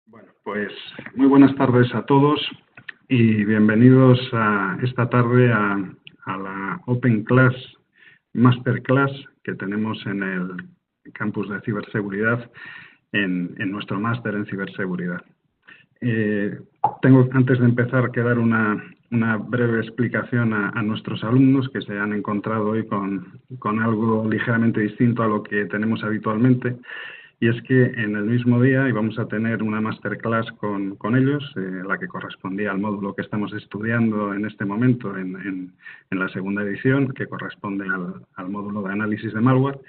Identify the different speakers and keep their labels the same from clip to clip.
Speaker 1: Bueno, pues muy buenas tardes a todos y bienvenidos a esta tarde a la Open Class Masterclass que tenemos en el campus de ciberseguridad en nuestro máster en ciberseguridad. Tengo antes de empezar que dar una breve explicación a nuestros alumnos que se han encontrado hoy con algo ligeramente distinto a lo que tenemos habitualmente. Y es que en el mismo día íbamos a tener una masterclass con ellos, la que correspondía al módulo que estamos estudiando en este momento en la segunda edición, que corresponde al módulo de análisis de malware.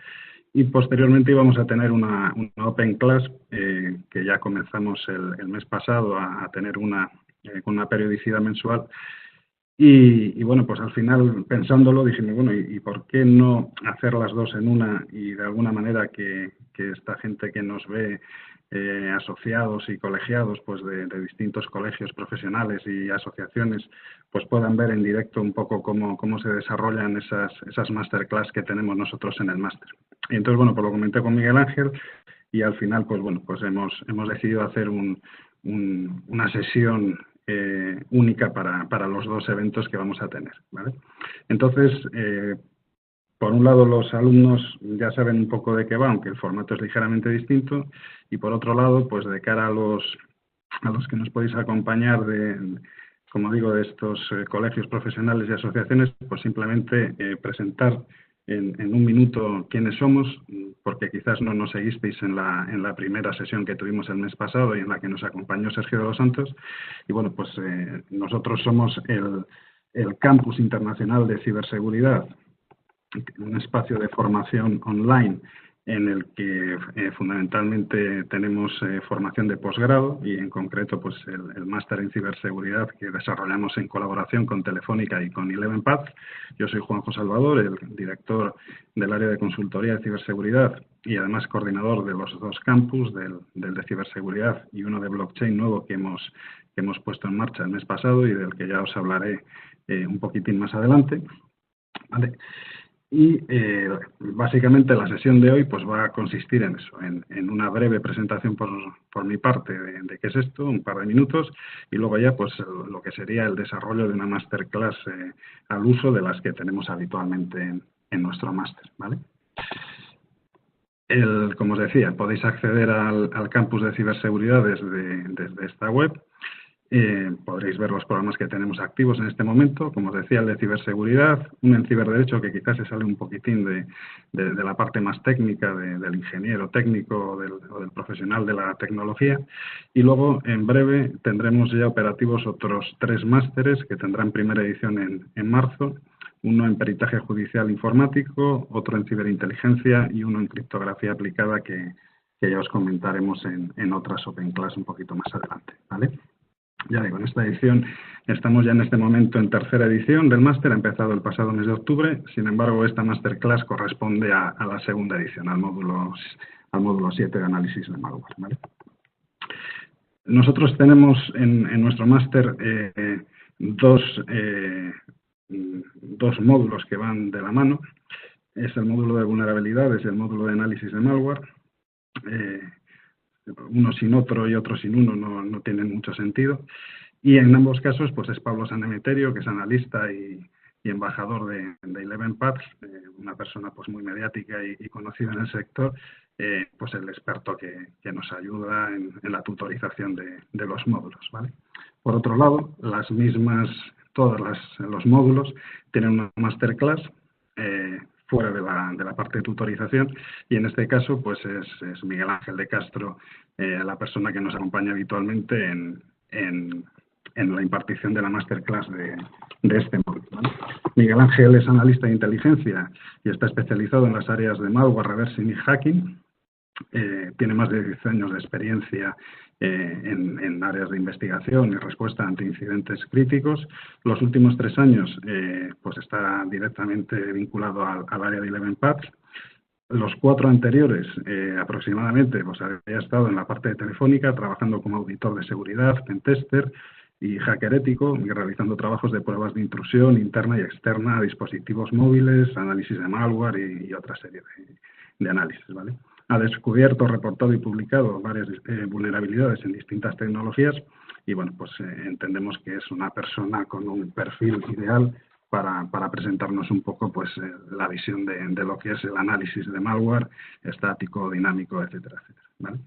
Speaker 1: Y posteriormente íbamos a tener una Open Class que ya comenzamos el mes pasado a tener con una periodicidad mensual. Y bueno, pues al final, pensándolo, dijimos, bueno, ¿y por qué no hacer las dos en una y de alguna manera que esta gente que nos ve asociados y colegiados pues de distintos colegios profesionales y asociaciones pues puedan ver en directo un poco cómo se desarrollan esas masterclass que tenemos nosotros en el máster? Y entonces, bueno, pues lo comenté con Miguel Ángel y al final, pues bueno, pues hemos decidido hacer una sesión única para los dos eventos que vamos a tener, ¿vale? Entonces, por un lado, los alumnos ya saben un poco de qué va, aunque el formato es ligeramente distinto, y por otro lado, pues de cara a los que nos podéis acompañar como digo, de estos colegios profesionales y asociaciones, pues simplemente presentar en un minuto quiénes somos, porque quizás no nos seguisteis en la primera sesión que tuvimos el mes pasado y en la que nos acompañó Sergio de los Santos. Y bueno, pues nosotros somos el Campus Internacional de Ciberseguridad, un espacio de formación online en el que fundamentalmente tenemos formación de posgrado y en concreto pues el máster en ciberseguridad que desarrollamos en colaboración con Telefónica y con 11path. Yo soy Juanjo Salvador, el director del área de consultoría de ciberseguridad y además coordinador de los dos campus, del de ciberseguridad y uno de blockchain nuevo que hemos puesto en marcha el mes pasado y del que ya os hablaré un poquitín más adelante, ¿vale? Y básicamente la sesión de hoy pues va a consistir en eso, en una breve presentación por mi parte de qué es esto, un par de minutos, y luego ya pues lo que sería el desarrollo de una masterclass al uso de las que tenemos habitualmente en nuestro máster, ¿vale? Como os decía, podéis acceder al campus de ciberseguridad desde esta web. Podréis ver los programas que tenemos activos en este momento, como os decía, el de ciberseguridad, un en ciberderecho que quizás se sale un poquitín de la parte más técnica del ingeniero técnico o del profesional de la tecnología, y luego en breve tendremos ya operativos otros 3 másteres que tendrán primera edición en marzo, uno en peritaje judicial informático, otro en ciberinteligencia y uno en criptografía aplicada que ya os comentaremos en otras Open Class un poquito más adelante, ¿vale? Ya digo, en esta edición estamos ya en este momento en tercera edición del máster, ha empezado el pasado mes de octubre, sin embargo esta masterclass corresponde a la segunda edición, al módulo 7 de análisis de malware, ¿vale? Nosotros tenemos en nuestro máster dos módulos que van de la mano, es el módulo de vulnerabilidades y el módulo de análisis de malware. Uno sin otro y otro sin uno no tienen mucho sentido. Y en ambos casos, pues es Pablo Sanemeterio, que es analista y embajador de 11path, una persona pues muy mediática y conocida en el sector, pues el experto que nos ayuda en la tutorización de los módulos, ¿vale? Por otro lado, todos los módulos tienen una masterclass fuera de la parte de tutorización, y en este caso pues es Miguel Ángel de Castro la persona que nos acompaña habitualmente en la impartición de la masterclass de este módulo, ¿vale? Miguel Ángel es analista de inteligencia y está especializado en las áreas de malware, reversing y hacking. Tiene más de 10 años de experiencia en áreas de investigación y respuesta ante incidentes críticos. Los últimos 3 años pues está directamente vinculado al área de 11path. Los 4 anteriores aproximadamente pues había estado en la parte de Telefónica trabajando como auditor de seguridad, pentester y hacker ético, y realizando trabajos de pruebas de intrusión interna y externa a dispositivos móviles, análisis de malware y otra serie de análisis, ¿vale? ha descubierto, reportado y publicado varias vulnerabilidades en distintas tecnologías y, bueno, pues entendemos que es una persona con un perfil ideal para presentarnos un poco pues la visión de lo que es el análisis de malware estático, dinámico, etcétera, etcétera, ¿vale?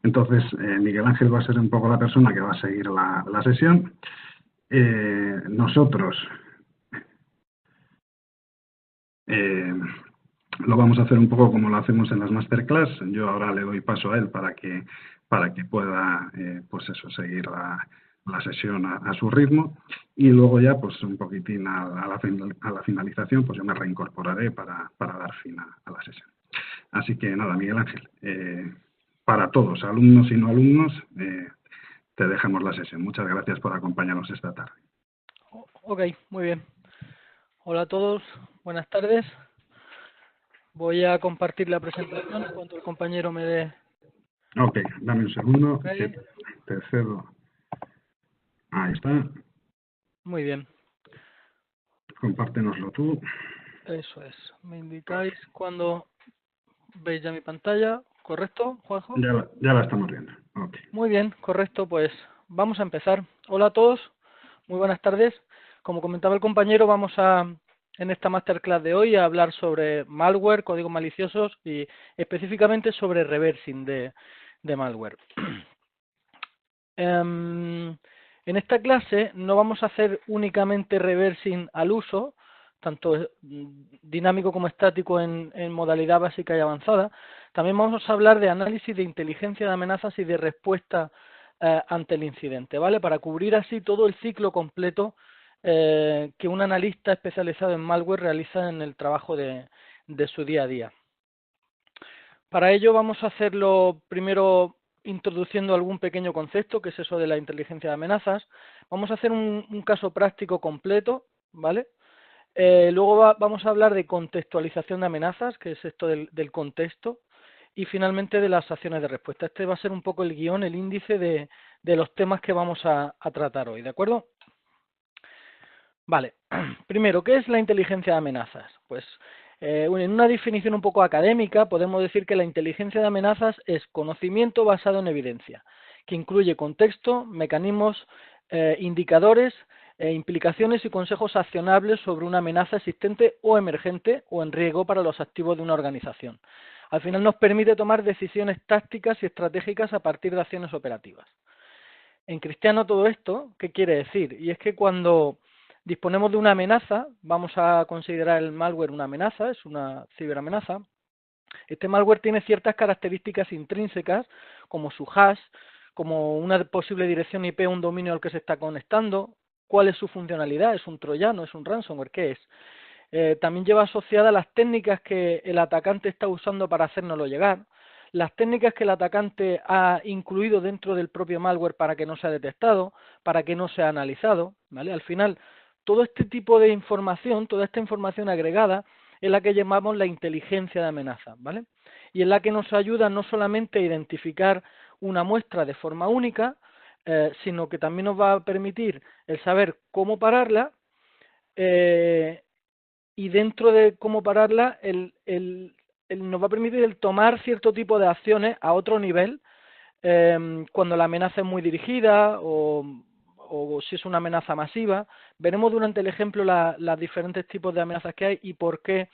Speaker 1: Entonces, Miguel Ángel va a ser un poco la persona que va a seguir la sesión. Nosotros lo vamos a hacer un poco como lo hacemos en las masterclass. Yo ahora le doy paso a él para que pueda pues eso, seguir la sesión a su ritmo y luego ya pues un poquitín a la finalización pues yo me reincorporaré para dar fin a la sesión. Así que nada, Miguel Ángel, para todos, alumnos y no alumnos, te dejamos la sesión. Muchas gracias por acompañarnos esta tarde.
Speaker 2: Ok, muy bien. Hola a todos, buenas tardes. Voy a compartir la presentación en cuanto el compañero me dé.
Speaker 1: Ok, dame un segundo,
Speaker 2: Okay.
Speaker 1: que te cedo. Ahí está.
Speaker 2: Muy bien.
Speaker 1: Compártenoslo tú.
Speaker 2: Eso es. Me indicáis cuando veis ya mi pantalla, ¿correcto, Juanjo?
Speaker 1: Ya la estamos viendo. Okay.
Speaker 2: Muy bien, correcto, pues vamos a empezar. Hola a todos, muy buenas tardes. Como comentaba el compañero, vamos en esta masterclass de hoy a hablar sobre malware, códigos maliciosos y específicamente sobre reversing de malware. En esta clase no vamos a hacer únicamente reversing al uso, tanto dinámico como estático en modalidad básica y avanzada. También vamos a hablar de análisis de inteligencia de amenazas y de respuesta ante el incidente, ¿vale? Para cubrir así todo el ciclo completo que un analista especializado en malware realiza en el trabajo de su día a día. Para ello vamos a hacerlo primero introduciendo algún pequeño concepto, que es eso de la inteligencia de amenazas. Vamos a hacer un caso práctico completo, ¿vale? Luego vamos a hablar de contextualización de amenazas, que es esto del contexto, y finalmente de las acciones de respuesta. Este va a ser un poco el guión, el índice de los temas que vamos a tratar hoy, ¿de acuerdo? Vale, primero, ¿qué es la inteligencia de amenazas? Pues en una definición un poco académica podemos decir que la inteligencia de amenazas es conocimiento basado en evidencia, que incluye contexto, mecanismos, indicadores, implicaciones y consejos accionables sobre una amenaza existente o emergente o en riesgo para los activos de una organización. Al final nos permite tomar decisiones tácticas y estratégicas a partir de acciones operativas. En cristiano todo esto, ¿qué quiere decir? Y es que cuando disponemos de una amenaza, vamos a considerar el malware una amenaza, es una ciberamenaza. Este malware tiene ciertas características intrínsecas, como su hash, como una posible dirección IP o un dominio al que se está conectando, cuál es su funcionalidad, es un troyano, es un ransomware, ¿qué es? También lleva asociadas las técnicas que el atacante está usando para hacérnoslo llegar, las técnicas que el atacante ha incluido dentro del propio malware para que no sea detectado, para que no sea analizado, ¿vale? Al final, todo este tipo de información, toda esta información agregada, es la que llamamos la inteligencia de amenaza, ¿vale? Y es la que nos ayuda no solamente a identificar una muestra de forma única, sino que también nos va a permitir el saber cómo pararla, y dentro de cómo pararla, nos va a permitir el tomar cierto tipo de acciones a otro nivel, cuando la amenaza es muy dirigida o si es una amenaza masiva. Veremos durante el ejemplo los diferentes tipos de amenazas que hay y por qué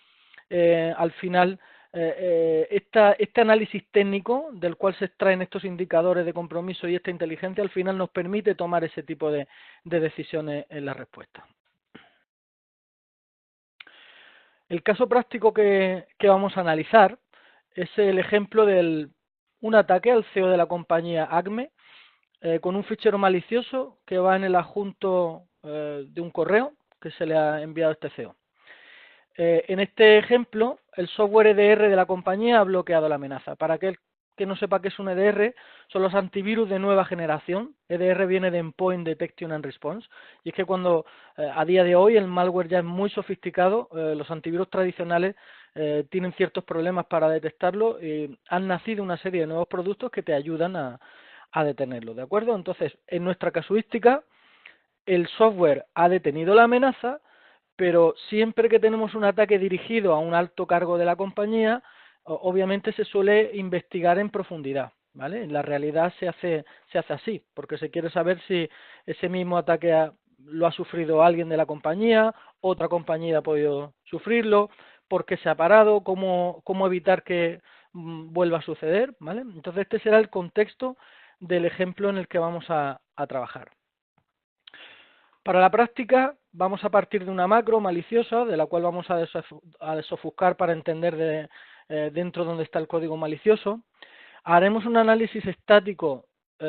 Speaker 2: al final este análisis técnico del cual se extraen estos indicadores de compromiso y esta inteligencia al final nos permite tomar ese tipo de decisiones en la respuesta. El caso práctico que vamos a analizar es el ejemplo de un ataque al CEO de la compañía Acme con un fichero malicioso que va en el adjunto de un correo que se le ha enviado a este CEO. En este ejemplo, el software EDR de la compañía ha bloqueado la amenaza. Para aquel que no sepa qué es un EDR, son los antivirus de nueva generación. EDR viene de Endpoint Detection and Response, y es que cuando a día de hoy el malware ya es muy sofisticado, los antivirus tradicionales tienen ciertos problemas para detectarlo y han nacido una serie de nuevos productos que te ayudan a detenerlo, ¿de acuerdo? Entonces, en nuestra casuística, el software ha detenido la amenaza, pero siempre que tenemos un ataque dirigido a un alto cargo de la compañía, obviamente se suele investigar en profundidad, ¿vale? En la realidad se hace así, porque se quiere saber si ese mismo ataque lo ha sufrido alguien de la compañía, otra compañía ha podido sufrirlo, por qué se ha parado, cómo evitar que vuelva a suceder, ¿vale? Entonces este será el contexto del ejemplo en el que vamos a trabajar. Para la práctica vamos a partir de una macro maliciosa, de la cual vamos a desofuscar para entender dentro dónde está el código malicioso. Haremos un análisis estático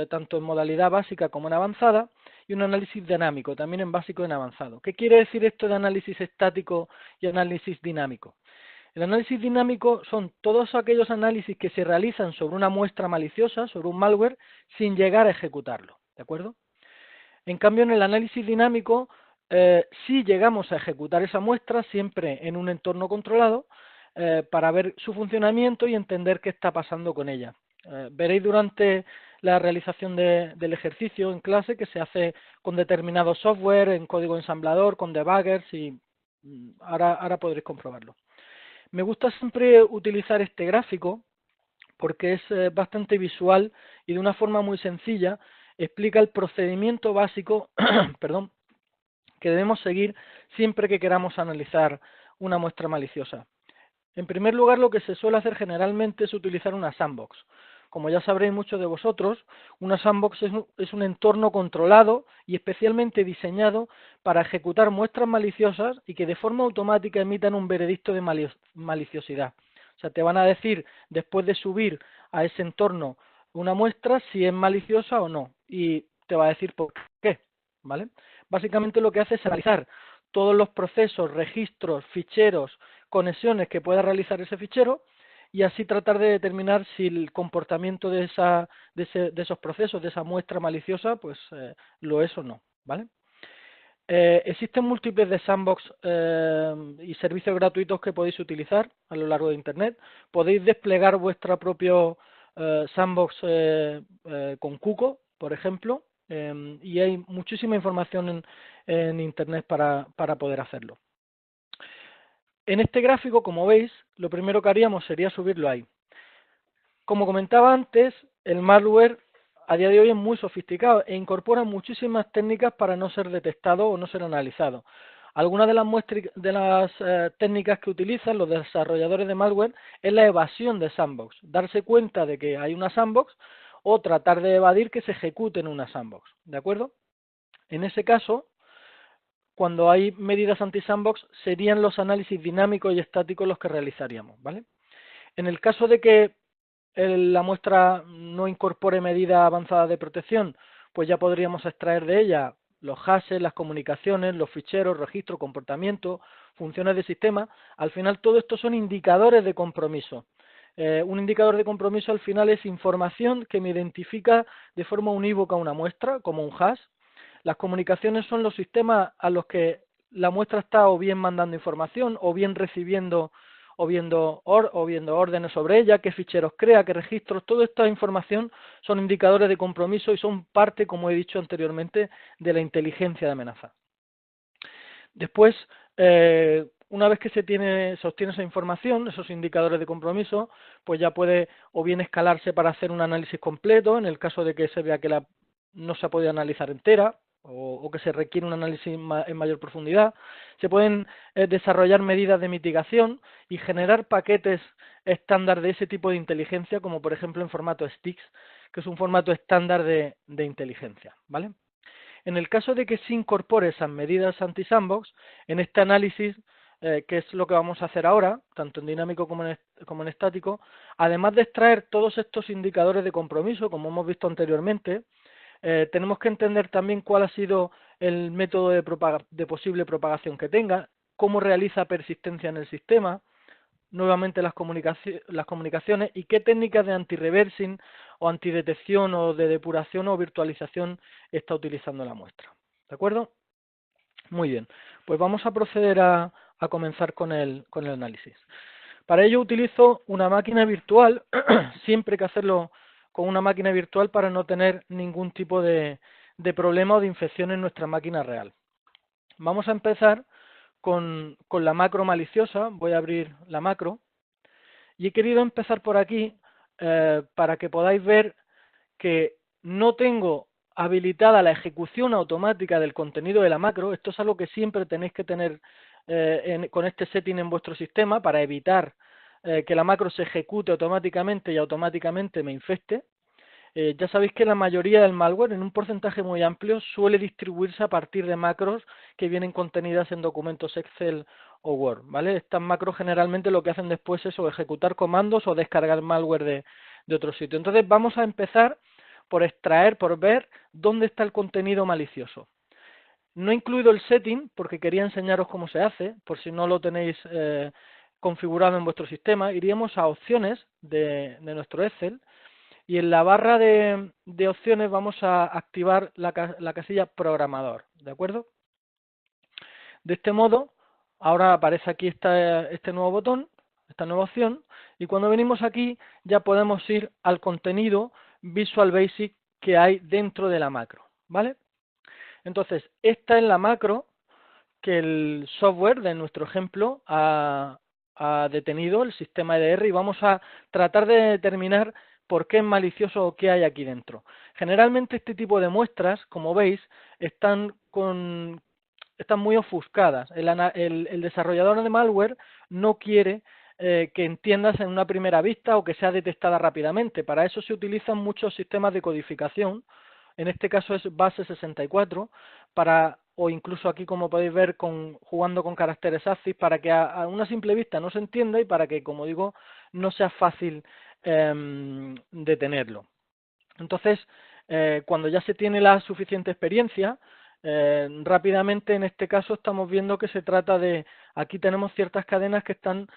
Speaker 2: tanto en modalidad básica como en avanzada y un análisis dinámico, también en básico y en avanzado. ¿Qué quiere decir esto de análisis estático y análisis dinámico? El análisis dinámico son todos aquellos análisis que se realizan sobre una muestra maliciosa, sobre un malware, sin llegar a ejecutarlo, ¿de acuerdo? En cambio, en el análisis dinámico, sí llegamos a ejecutar esa muestra siempre en un entorno controlado para ver su funcionamiento y entender qué está pasando con ella. Veréis durante la realización del ejercicio en clase que se hace con determinado software, en código ensamblador, con debuggers y ahora podréis comprobarlo. Me gusta siempre utilizar este gráfico porque es bastante visual y de una forma muy sencilla explica el procedimiento básico perdón, que debemos seguir siempre que queramos analizar una muestra maliciosa. En primer lugar, lo que se suele hacer generalmente es utilizar una sandbox. Como ya sabréis muchos de vosotros, una sandbox es un entorno controlado y especialmente diseñado para ejecutar muestras maliciosas y que de forma automática emitan un veredicto de maliciosidad. O sea, te van a decir, después de subir a ese entorno una muestra, si es maliciosa o no, y te va a decir por qué, ¿vale? Básicamente lo que hace es analizar todos los procesos, registros, ficheros, conexiones que pueda realizar ese fichero y así tratar de determinar si el comportamiento de esos procesos, de esa muestra maliciosa, pues lo es o no, ¿vale? Existen múltiples de sandbox y servicios gratuitos que podéis utilizar a lo largo de Internet. Podéis desplegar vuestra propio sandbox con Cuco, por ejemplo, y hay muchísima información en Internet para poder hacerlo. En este gráfico, como veis, lo primero que haríamos sería subirlo ahí. Como comentaba antes, el malware a día de hoy es muy sofisticado e incorpora muchísimas técnicas para no ser detectado o no ser analizado. Algunas de las técnicas que utilizan los desarrolladores de malware es la evasión de sandbox, darse cuenta de que hay una sandbox o tratar de evadir que se ejecute en una sandbox, ¿de acuerdo? En ese caso, cuando hay medidas anti-sandbox, serían los análisis dinámicos y estáticos los que realizaríamos, ¿vale? En el caso de que la muestra no incorpore medidas avanzadas de protección, pues ya podríamos extraer de ella los hashes, las comunicaciones, los ficheros, registro, comportamiento, funciones de sistema. Al final todo esto son indicadores de compromiso. Un indicador de compromiso al final es información que me identifica de forma unívoca una muestra, como un hash. Las comunicaciones son los sistemas a los que la muestra está o bien mandando información o bien recibiendo o viendo órdenes sobre ella, qué ficheros crea, qué registros. Toda esta información son indicadores de compromiso y son parte, como he dicho anteriormente, de la inteligencia de amenaza. Después, una vez que se obtiene esa información, esos indicadores de compromiso, pues ya puede o bien escalarse para hacer un análisis completo, en el caso de que se vea que no se ha podido analizar entera, o que se requiere un análisis en mayor profundidad. Se pueden desarrollar medidas de mitigación y generar paquetes estándar de ese tipo de inteligencia, como por ejemplo en formato STIX, que es un formato estándar de inteligencia, ¿vale? En el caso de que se incorpore esas medidas anti-sandbox, en este análisis, que es lo que vamos a hacer ahora, tanto en dinámico como en estático, además de extraer todos estos indicadores de compromiso, como hemos visto anteriormente, tenemos que entender también cuál ha sido el método de posible propagación que tenga, cómo realiza persistencia en el sistema, nuevamente las comunicaciones y qué técnicas de anti-reversing o antidetección o de depuración o virtualización está utilizando la muestra. ¿De acuerdo? Muy bien, pues vamos a proceder a comenzar con el análisis. Para ello utilizo una máquina virtual, siempre hay que hacerlo con una máquina virtual para no tener ningún tipo de problema o de infección en nuestra máquina real. Vamos a empezar con la macro maliciosa. Voy a abrir la macro Y he querido empezar por aquí para que podáis ver que no tengo habilitada la ejecución automática del contenido de la macro. Esto es algo que siempre tenéis que tener con este setting en vuestro sistema para evitar que la macro se ejecute automáticamente y automáticamente me infecte. Ya sabéis que la mayoría del malware, en un porcentaje muy amplio, suele distribuirse a partir de macros que vienen contenidas en documentos Excel o Word, ¿vale? Estas macros generalmente lo que hacen después es o ejecutar comandos o descargar malware de otro sitio. Entonces vamos a empezar por extraer, por ver dónde está el contenido malicioso. No he incluido el setting porque quería enseñaros cómo se hace, por si no lo tenéis configurado en vuestro sistema. Iríamos a opciones de nuestro Excel y en la barra de opciones vamos a activar la casilla programador, ¿de acuerdo? De este modo, ahora aparece aquí este nuevo botón, esta nueva opción, y cuando venimos aquí ya podemos ir al contenido Visual Basic que hay dentro de la macro, ¿vale? Entonces, esta es la macro que el software de nuestro ejemplo ha detenido, el sistema EDR, y vamos a tratar de determinar por qué es malicioso o qué hay aquí dentro. Generalmente este tipo de muestras, como veis, están muy ofuscadas. El desarrollador de malware no quiere que entiendas en una primera vista o que sea detectada rápidamente. Para eso se utilizan muchos sistemas de codificación. En este caso es base 64, o incluso aquí, como podéis ver, jugando con caracteres ASCII, para que a una simple vista no se entienda y para que, como digo, no sea fácil detenerlo. Entonces, cuando ya se tiene la suficiente experiencia, rápidamente en este caso estamos viendo que se trata de, aquí tenemos ciertas cadenas que están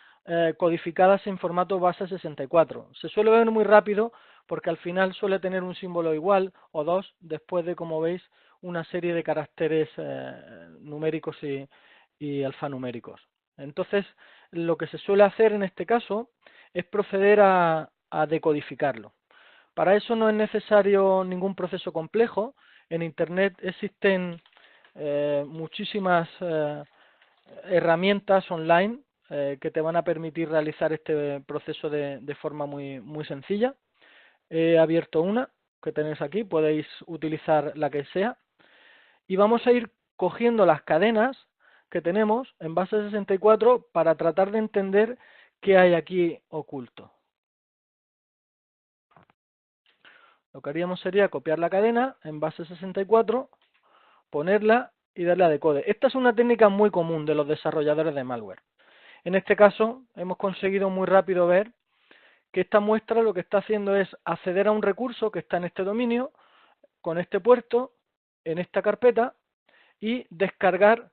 Speaker 2: codificadas en formato base 64. Se suele ver muy rápido porque al final suele tener un símbolo igual o dos después de, como veis, una serie de caracteres numéricos y alfanuméricos. Entonces, lo que se suele hacer en este caso es proceder a decodificarlo. Para eso no es necesario ningún proceso complejo. En Internet existen muchísimas herramientas online que te van a permitir realizar este proceso de forma muy sencilla. He abierto una que tenéis aquí, podéis utilizar la que sea. Y vamos a ir cogiendo las cadenas que tenemos en base 64 para tratar de entender qué hay aquí oculto. Lo que haríamos sería copiar la cadena en base 64, ponerla y darle a decode. Esta es una técnica muy común de los desarrolladores de malware. En este caso hemos conseguido muy rápido ver que esta muestra lo que está haciendo es acceder a un recurso que está en este dominio, con este puerto, en esta carpeta, y descargar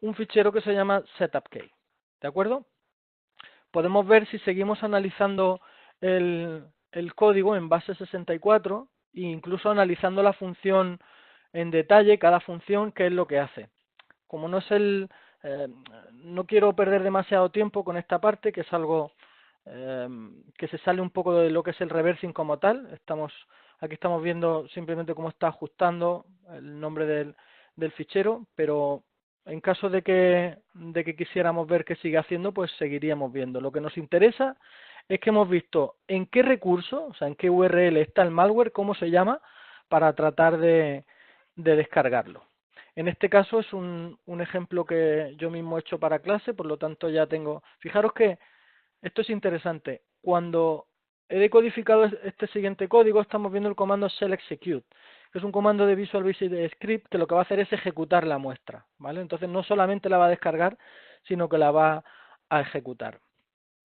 Speaker 2: un fichero que se llama setupkey. ¿De acuerdo? Podemos ver si seguimos analizando el código en base 64 e incluso analizando la función en detalle, cada función, qué es lo que hace. Como no es no quiero perder demasiado tiempo con esta parte, que es algo que se sale un poco de lo que es el reversing como tal. Aquí estamos viendo simplemente cómo está ajustando el nombre del fichero, pero en caso de que quisiéramos ver qué sigue haciendo, pues seguiríamos viendo. Lo que nos interesa es que hemos visto en qué recurso, o sea, en qué URL está el malware, cómo se llama, para tratar de descargarlo. En este caso es un ejemplo que yo mismo he hecho para clase, por lo tanto ya tengo... Fijaros que esto es interesante. Cuando he decodificado este siguiente código, estamos viendo el comando shell execute, que es un comando de Visual Basic Script que lo que va a hacer es ejecutar la muestra, ¿vale? Entonces no solamente la va a descargar, sino que la va a ejecutar.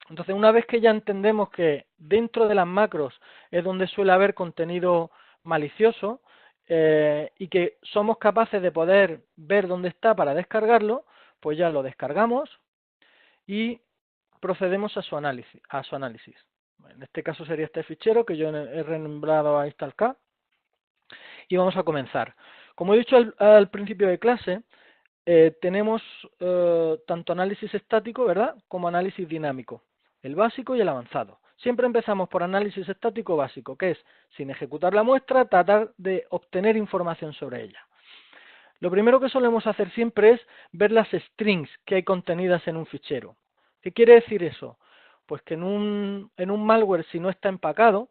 Speaker 2: Entonces, una vez que ya entendemos que dentro de las macros es donde suele haber contenido malicioso y que somos capaces de poder ver dónde está para descargarlo, pues ya lo descargamos y procedemos a su análisis. En este caso sería este fichero que yo he renombrado a installk y vamos a comenzar. Como he dicho al principio de clase, tenemos tanto análisis estático, ¿verdad?, como análisis dinámico, el básico y el avanzado. Siempre empezamos por análisis estático básico, que es, sin ejecutar la muestra, tratar de obtener información sobre ella. Lo primero que solemos hacer siempre es ver las strings que hay contenidas en un fichero. ¿Qué quiere decir eso? Pues que en un malware, si no está empacado,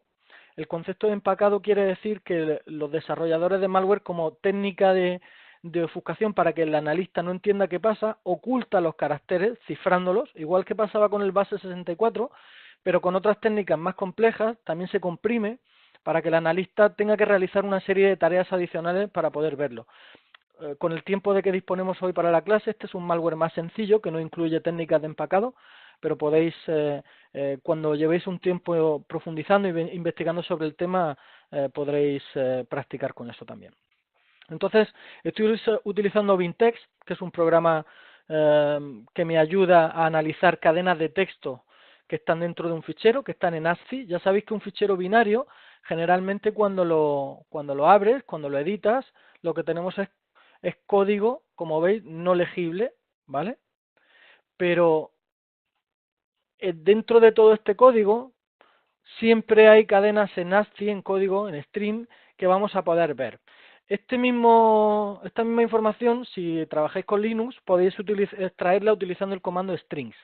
Speaker 2: el concepto de empacado quiere decir que los desarrolladores de malware, como técnica de ofuscación para que el analista no entienda qué pasa, oculta los caracteres cifrándolos, igual que pasaba con el base 64, pero con otras técnicas más complejas, también se comprime para que el analista tenga que realizar una serie de tareas adicionales para poder verlo. Con el tiempo de que disponemos hoy para la clase, este es un malware más sencillo que no incluye técnicas de empacado, pero podéis, cuando llevéis un tiempo profundizando y investigando sobre el tema, podréis practicar con eso también. Entonces, estoy utilizando Vintext, que es un programa que me ayuda a analizar cadenas de texto que están dentro de un fichero, que están en ASCII. Ya sabéis que un fichero binario, generalmente cuando lo abres, cuando lo editas, lo que tenemos es código, como veis, no legible, ¿vale? Pero dentro de todo este código, siempre hay cadenas en ASCII, en código, en string, que vamos a poder ver. Esta misma información, si trabajáis con Linux, podéis extraerla utilizando el comando strings.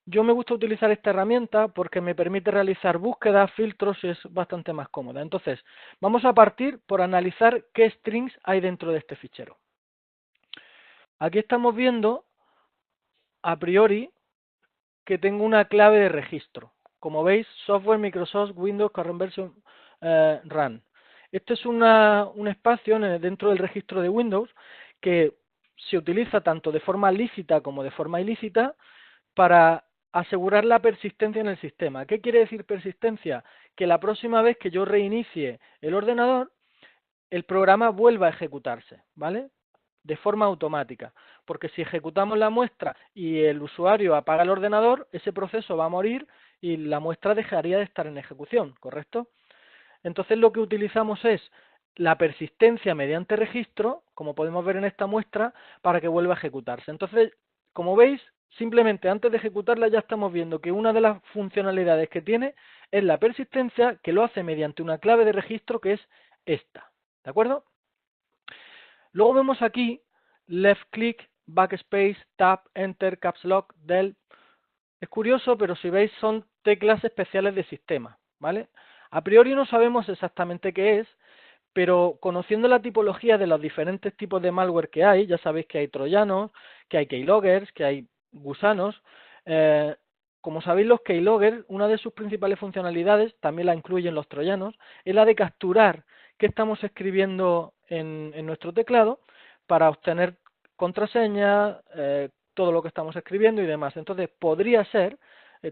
Speaker 2: Yo me gusta utilizar esta herramienta porque me permite realizar búsquedas, filtros y es bastante más cómoda. Entonces, vamos a partir por analizar qué strings hay dentro de este fichero. Aquí estamos viendo, a priori, que tengo una clave de registro. Como veis, Software Microsoft Windows Current Version Run. Este es un espacio dentro del registro de Windows que se utiliza tanto de forma lícita como de forma ilícita para asegurar la persistencia en el sistema. ¿Qué quiere decir persistencia? Que la próxima vez que yo reinicie el ordenador, el programa vuelva a ejecutarse, ¿vale? De forma automática, porque si ejecutamos la muestra y el usuario apaga el ordenador, ese proceso va a morir y la muestra dejaría de estar en ejecución, ¿correcto? Entonces lo que utilizamos es la persistencia mediante registro, como podemos ver en esta muestra, para que vuelva a ejecutarse. Entonces, como veis, simplemente antes de ejecutarla ya estamos viendo que una de las funcionalidades que tiene es la persistencia, que lo hace mediante una clave de registro que es esta, ¿de acuerdo? Luego vemos aquí left click, backspace, tab, enter, caps lock, del. Es curioso, pero si veis son teclas especiales de sistema, ¿vale? A priori no sabemos exactamente qué es, pero conociendo la tipología de los diferentes tipos de malware que hay, ya sabéis que hay troyanos, que hay keyloggers, que hay gusanos. Como sabéis, los keyloggers, una de sus principales funcionalidades, también la incluyen los troyanos, es la de capturar qué estamos escribiendo en nuestro teclado para obtener contraseñas, todo lo que estamos escribiendo y demás. Entonces, podría ser,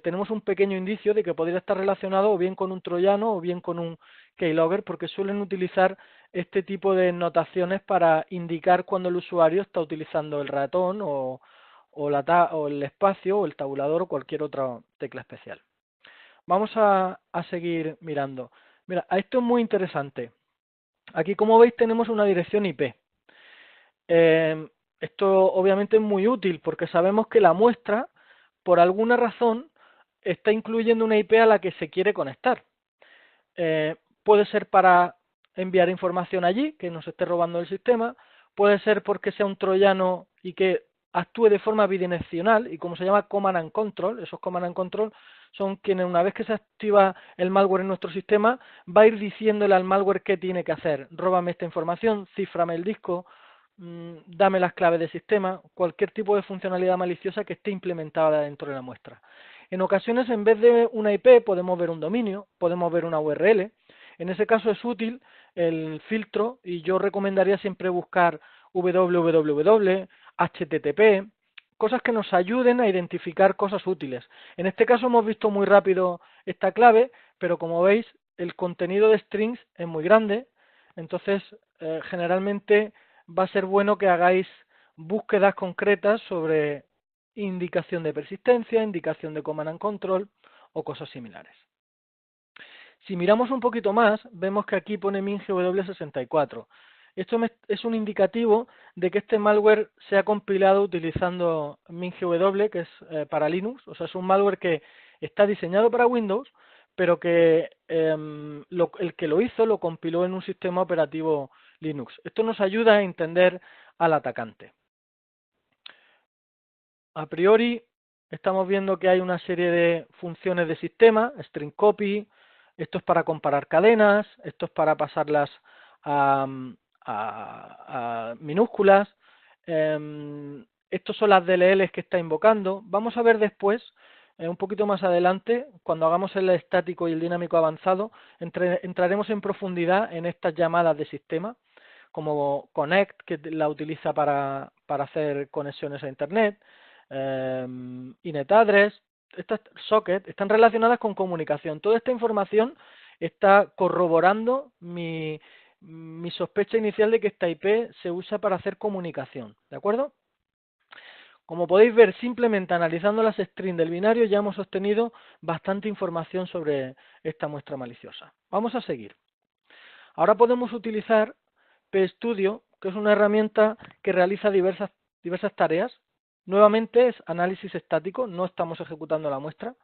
Speaker 2: tenemos un pequeño indicio de que podría estar relacionado o bien con un troyano o bien con un keylogger, porque suelen utilizar este tipo de notaciones para indicar cuando el usuario está utilizando el ratón o el espacio o el tabulador o cualquier otra tecla especial. Vamos a seguir mirando. Mira, esto es muy interesante. Aquí, como veis, tenemos una dirección IP. Esto obviamente es muy útil porque sabemos que la muestra, por alguna razón, está incluyendo una IP a la que se quiere conectar. Puede ser para enviar información allí, que nos esté robando el sistema, puede ser porque sea un troyano y que actúe de forma bidireccional, y como se llama Command and Control, esos Command and Control son quienes, una vez que se activa el malware en nuestro sistema, va a ir diciéndole al malware qué tiene que hacer. Róbame esta información, cíframe el disco, dame las claves del sistema, cualquier tipo de funcionalidad maliciosa que esté implementada dentro de la muestra. En ocasiones, en vez de una IP, podemos ver un dominio, podemos ver una URL. En ese caso es útil el filtro y yo recomendaría siempre buscar www, HTTP, cosas que nos ayuden a identificar cosas útiles. En este caso hemos visto muy rápido esta clave, pero como veis el contenido de strings es muy grande, entonces generalmente va a ser bueno que hagáis búsquedas concretas sobre indicación de persistencia, indicación de command and control o cosas similares. Si miramos un poquito más, vemos que aquí pone MinGW64. Esto es un indicativo de que este malware se ha compilado utilizando MinGW, que es para Linux. O sea, es un malware que está diseñado para Windows, pero que el que lo hizo lo compiló en un sistema operativo Linux. Esto nos ayuda a entender al atacante. A priori, estamos viendo que hay una serie de funciones de sistema, string copy, esto es para comparar cadenas, esto es para pasarlas a, a minúsculas, estos son las DLLs que está invocando. Vamos a ver después, un poquito más adelante, cuando hagamos el estático y el dinámico avanzado, entraremos en profundidad en estas llamadas de sistema, como connect, que la utiliza para hacer conexiones a internet, inetaddress, estas socket están relacionadas con comunicación. Toda esta información está corroborando mi sospecha inicial de que esta IP se usa para hacer comunicación, ¿de acuerdo? Como podéis ver, simplemente analizando las strings del binario ya hemos obtenido bastante información sobre esta muestra maliciosa. Vamos a seguir. Ahora podemos utilizar PStudio, que es una herramienta que realiza diversas tareas. Nuevamente es análisis estático, no estamos ejecutando la muestra.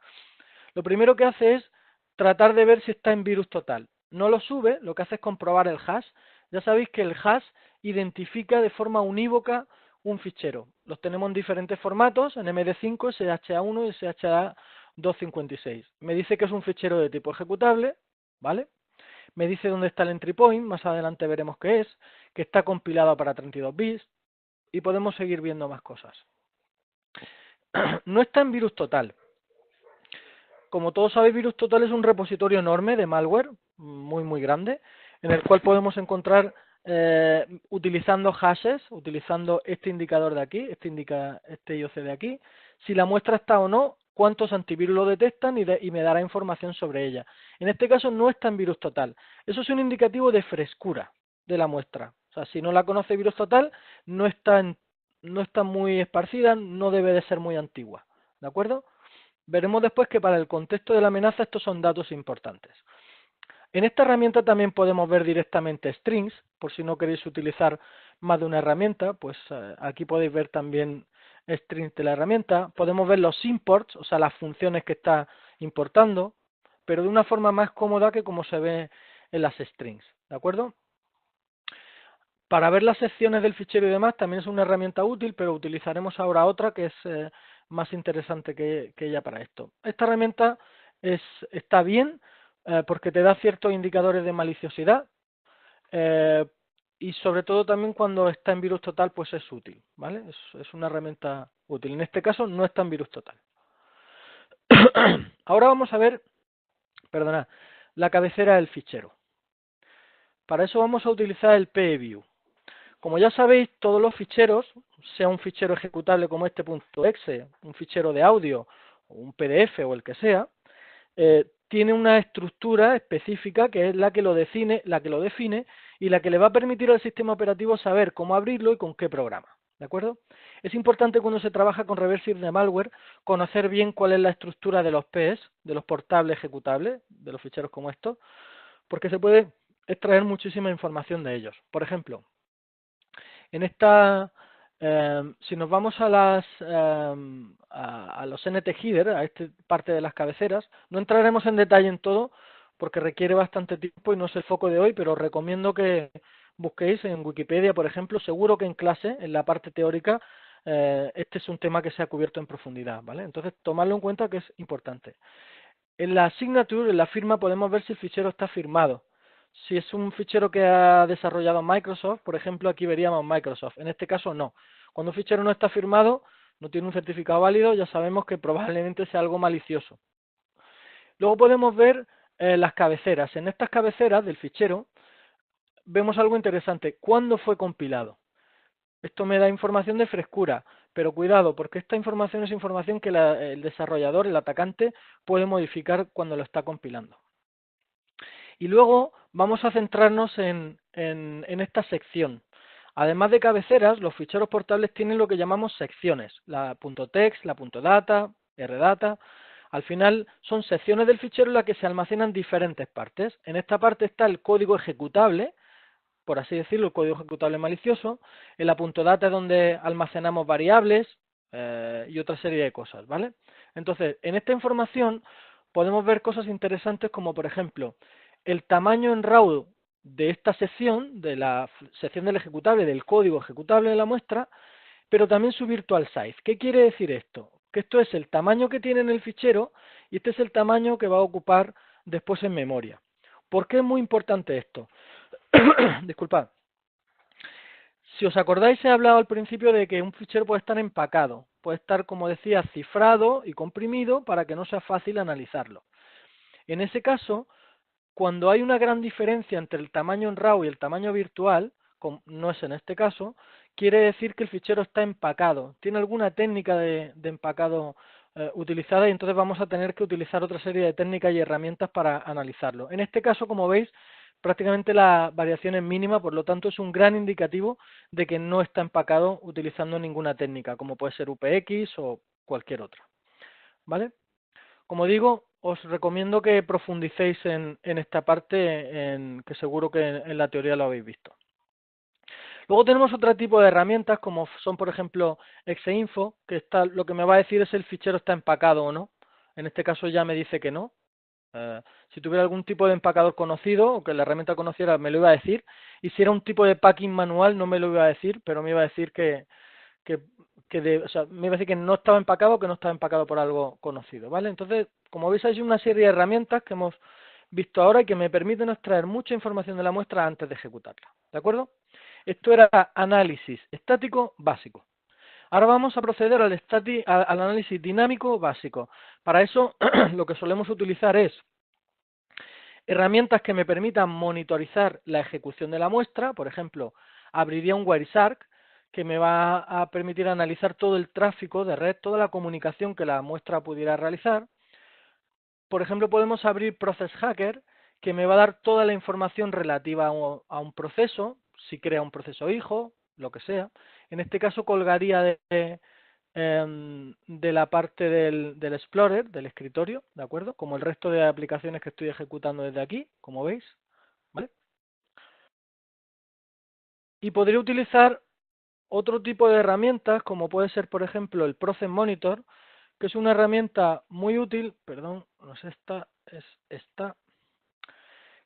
Speaker 2: Lo primero que hace es tratar de ver si está en virus total. No lo sube, lo que hace es comprobar el hash. Ya sabéis que el hash identifica de forma unívoca un fichero. Los tenemos en diferentes formatos, en MD5, SHA1 y SHA256. Me dice que es un fichero de tipo ejecutable, ¿vale? Me dice dónde está el entry point, más adelante veremos qué es, que está compilado para 32 bits y podemos seguir viendo más cosas. No está en virus total. Como todos sabéis, virus total es un repositorio enorme de malware, muy grande, en el cual podemos encontrar utilizando hashes, utilizando este indicador de aquí, este IOC de aquí, si la muestra está o no, cuántos antivirus lo detectan y me dará información sobre ella. En este caso no está en virus total. Eso es un indicativo de frescura de la muestra. O sea, si no la conoce virus total, no está muy esparcida, no debe de ser muy antigua. ¿De acuerdo? Veremos después que para el contexto de la amenaza estos son datos importantes. En esta herramienta también podemos ver directamente strings, por si no queréis utilizar más de una herramienta, pues aquí podéis ver también strings de la herramienta. Podemos ver los imports, o sea, las funciones que está importando, pero de una forma más cómoda que como se ve en las strings, ¿de acuerdo? Para ver las secciones del fichero y demás también es una herramienta útil, pero utilizaremos ahora otra que es más interesante que ella para esto. Esta herramienta está bien porque te da ciertos indicadores de maliciosidad y sobre todo también cuando está en virus total pues es útil, ¿vale? Es una herramienta útil. En este caso no está en virus total. Ahora vamos a ver, perdonad, la cabecera del fichero. Para eso vamos a utilizar el pview. Como ya sabéis, todos los ficheros, sea un fichero ejecutable como este .exe, un fichero de audio, o un PDF o el que sea, tiene una estructura específica que es la que lo define y la que le va a permitir al sistema operativo saber cómo abrirlo y con qué programa. ¿De acuerdo? Es importante cuando se trabaja con reversible de malware conocer bien cuál es la estructura de los PS, de los portables ejecutables, de los ficheros como estos, porque se puede extraer muchísima información de ellos. Por ejemplo, en esta, si nos vamos a los NT-Header, a esta parte de las cabeceras, no entraremos en detalle en todo porque requiere bastante tiempo y no es el foco de hoy, pero os recomiendo que busquéis en Wikipedia, por ejemplo, seguro que en clase, en la parte teórica, este es un tema que se ha cubierto en profundidad, ¿vale? Entonces, tomadlo en cuenta que es importante. En la signature, en la firma, podemos ver si el fichero está firmado. Si es un fichero que ha desarrollado Microsoft, por ejemplo, aquí veríamos Microsoft. En este caso no. Cuando un fichero no está firmado, no tiene un certificado válido, ya sabemos que probablemente sea algo malicioso. Luego podemos ver las cabeceras. En estas cabeceras del fichero vemos algo interesante. ¿Cuándo fue compilado? Esto me da información de frescura, pero cuidado, porque esta información es información que el desarrollador, el atacante, puede modificar cuando lo está compilando. Y luego vamos a centrarnos en esta sección. Además de cabeceras, los ficheros portables tienen lo que llamamos secciones, la .text, la .data, rdata. Al final son secciones del fichero en las que se almacenan diferentes partes. En esta parte está el código ejecutable, por así decirlo, el código ejecutable malicioso. En la .data es donde almacenamos variables y otra serie de cosas, ¿vale? Entonces, en esta información podemos ver cosas interesantes como, por ejemplo, el tamaño en RAW de esta sección, de la sección del ejecutable, del código ejecutable de la muestra, pero también su virtual size. ¿Qué quiere decir esto? que esto es el tamaño que tiene en el fichero y este es el tamaño que va a ocupar después en memoria. ¿Por qué es muy importante esto? Disculpad. Si os acordáis, he hablado al principio de que un fichero puede estar empacado, puede estar, como decía, cifrado y comprimido para que no sea fácil analizarlo. En ese caso, cuando hay una gran diferencia entre el tamaño en RAW y el tamaño virtual, como no es en este caso, quiere decir que el fichero está empacado, tiene alguna técnica de empacado utilizada y entonces vamos a tener que utilizar otra serie de técnicas y herramientas para analizarlo. En este caso, como veis, prácticamente la variación es mínima, por lo tanto es un gran indicativo de que no está empacado utilizando ninguna técnica, como puede ser UPX o cualquier otra. ¿Vale? Como digo, os recomiendo que profundicéis en esta parte, que seguro que en la teoría lo habéis visto. Luego tenemos otro tipo de herramientas, como son, por ejemplo, Exeinfo, que lo que me va a decir es si el fichero está empacado o no. En este caso ya me dice que no. Si tuviera algún tipo de empacador conocido, o que la herramienta conociera, me lo iba a decir. Y si era un tipo de packing manual, no me lo iba a decir, pero me iba a decir o sea, me iba a decir que no estaba empacado o que no estaba empacado por algo conocido, ¿vale? Entonces, como veis, hay una serie de herramientas que hemos visto ahora y que me permiten extraer mucha información de la muestra antes de ejecutarla, ¿de acuerdo? Esto era análisis estático básico. Ahora vamos a proceder al análisis dinámico básico. Para eso, lo que solemos utilizar es herramientas que me permitan monitorizar la ejecución de la muestra. Por ejemplo, abriría un Wireshark que me va a permitir analizar todo el tráfico de red, toda la comunicación que la muestra pudiera realizar. Por ejemplo, podemos abrir Process Hacker, que me va a dar toda la información relativa a un proceso, si crea un proceso hijo, lo que sea. En este caso colgaría de la parte del Explorer, del escritorio, ¿de acuerdo? Como el resto de aplicaciones que estoy ejecutando desde aquí, como veis, ¿vale? Y podría utilizar otro tipo de herramientas, como puede ser, por ejemplo, el Process Monitor, que es una herramienta muy útil, perdón, no es esta, es esta,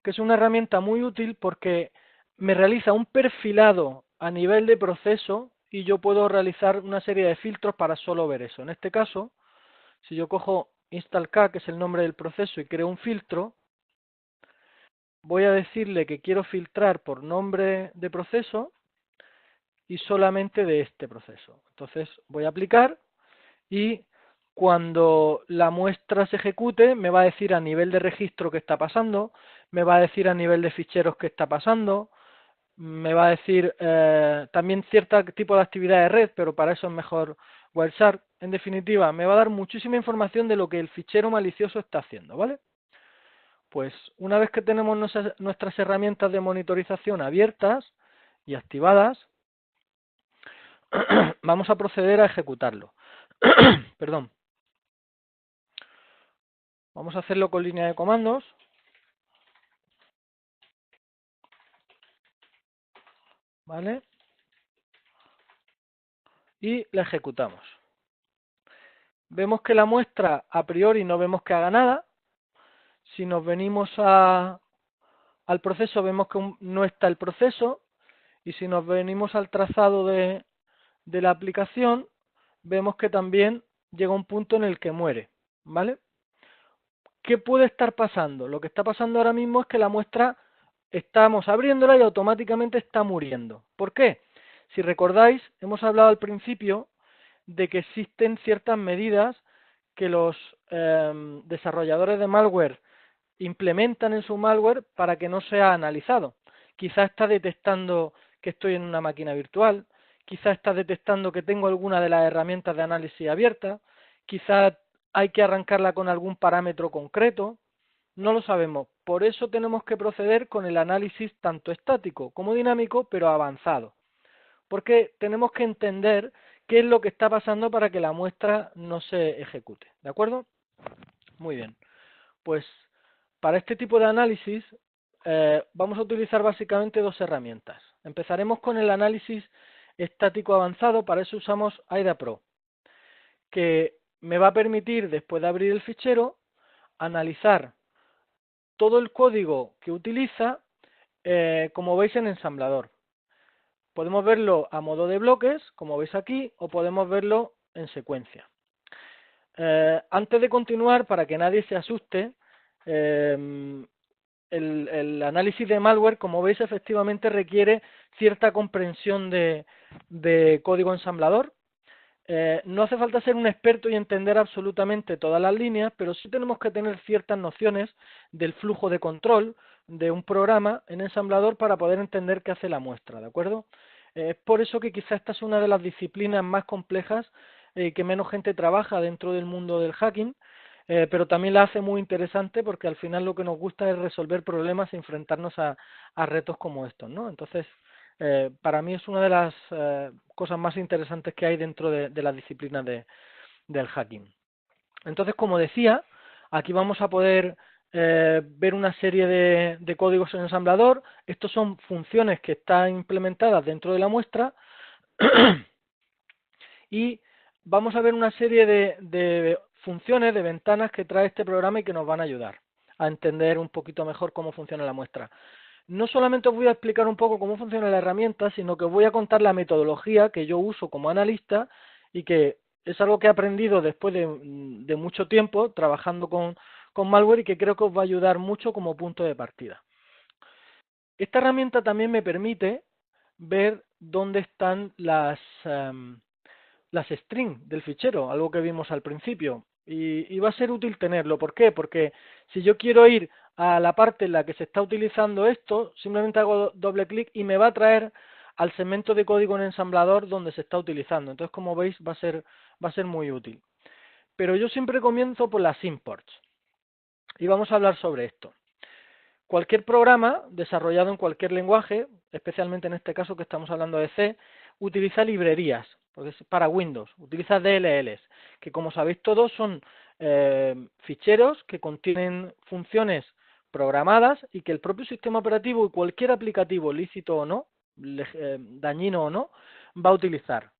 Speaker 2: que es una herramienta muy útil porque me realiza un perfilado a nivel de proceso y yo puedo realizar una serie de filtros para solo ver eso. En este caso, si yo cojo InstallK, que es el nombre del proceso, y creo un filtro, voy a decirle que quiero filtrar por nombre de proceso y solamente de este proceso. Entonces voy a aplicar y cuando la muestra se ejecute me va a decir a nivel de registro qué está pasando, me va a decir a nivel de ficheros qué está pasando, me va a decir también cierto tipo de actividad de red, pero para eso es mejor Wireshark. En definitiva, me va a dar muchísima información de lo que el fichero malicioso está haciendo, ¿vale? Pues una vez que tenemos nuestras herramientas de monitorización abiertas y activadas, vamos a proceder a ejecutarlo. Perdón. Vamos a hacerlo con línea de comandos. ¿Vale? Y la ejecutamos. Vemos que la muestra a priori no vemos que haga nada. Si nos venimos al proceso vemos que no está el proceso. Y si nos venimos al trazado de la aplicación, vemos que también llega un punto en el que muere. ¿Vale? ¿Qué puede estar pasando? Lo que está pasando ahora mismo es que la muestra estamos abriéndola y automáticamente está muriendo. ¿Por qué? Si recordáis, hemos hablado al principio de que existen ciertas medidas que los desarrolladores de malware implementan en su malware para que no sea analizado. Quizá está detectando que estoy en una máquina virtual, quizá está detectando que tengo alguna de las herramientas de análisis abierta, quizá hay que arrancarla con algún parámetro concreto, no lo sabemos. Por eso tenemos que proceder con el análisis tanto estático como dinámico, pero avanzado. Porque tenemos que entender qué es lo que está pasando para que la muestra no se ejecute. ¿De acuerdo? Muy bien. Pues para este tipo de análisis vamos a utilizar básicamente dos herramientas. Empezaremos con el análisis estático avanzado. Para eso usamos AIDA-Pro, que me va a permitir, después de abrir el fichero, analizar todo el código que utiliza, como veis en ensamblador. Podemos verlo a modo de bloques, como veis aquí, o podemos verlo en secuencia. Antes de continuar, para que nadie se asuste, el análisis de malware, como veis, efectivamente requiere cierta comprensión de código ensamblador. No hace falta ser un experto y entender absolutamente todas las líneas, pero sí tenemos que tener ciertas nociones del flujo de control de un programa en ensamblador para poder entender qué hace la muestra, ¿de acuerdo? Es por eso que quizá esta es una de las disciplinas más complejas que menos gente trabaja dentro del mundo del hacking, pero también la hace muy interesante porque al final lo que nos gusta es resolver problemas y enfrentarnos a retos como estos, ¿no? Entonces, para mí es una de las cosas más interesantes que hay dentro de la disciplina del hacking. Entonces, como decía, aquí vamos a poder ver una serie de códigos en ensamblador. Estos son funciones que están implementadas dentro de la muestra y vamos a ver una serie de funciones, de ventanas que trae este programa y que nos van a ayudar a entender un poquito mejor cómo funciona la muestra. No solamente os voy a explicar un poco cómo funciona la herramienta, sino que os voy a contar la metodología que yo uso como analista y que es algo que he aprendido después de mucho tiempo trabajando con malware y que creo que os va a ayudar mucho como punto de partida. Esta herramienta también me permite ver dónde están las strings del fichero, algo que vimos al principio. Y va a ser útil tenerlo. ¿Por qué? Porque si yo quiero ir a la parte en la que se está utilizando esto, simplemente hago doble clic y me va a traer al segmento de código en ensamblador donde se está utilizando. Entonces, como veis, va a ser muy útil. Pero yo siempre comienzo por las imports. Y vamos a hablar sobre esto. Cualquier programa desarrollado en cualquier lenguaje, especialmente en este caso que estamos hablando de C, utiliza librerías, porque es para Windows, utiliza DLLs, que como sabéis todos son ficheros que contienen funciones programadas y que el propio sistema operativo y cualquier aplicativo, lícito o no, dañino o no, va a utilizar.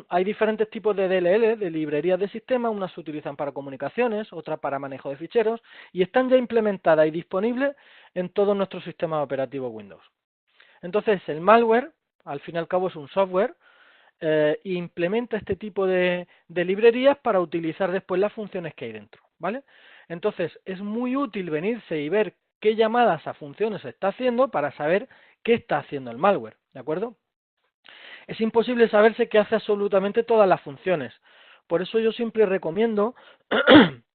Speaker 2: Hay diferentes tipos de DLL, de librerías de sistema, unas se utilizan para comunicaciones, otras para manejo de ficheros, y están ya implementadas y disponibles en todos nuestros sistemas operativos Windows. Entonces, el malware, al fin y al cabo, es un software, implementa este tipo de librerías para utilizar después las funciones que hay dentro, ¿vale? Entonces, es muy útil venirse y ver qué llamadas a funciones se está haciendo para saber qué está haciendo el malware, ¿de acuerdo? Es imposible saberse qué hace absolutamente todas las funciones. Por eso yo siempre recomiendo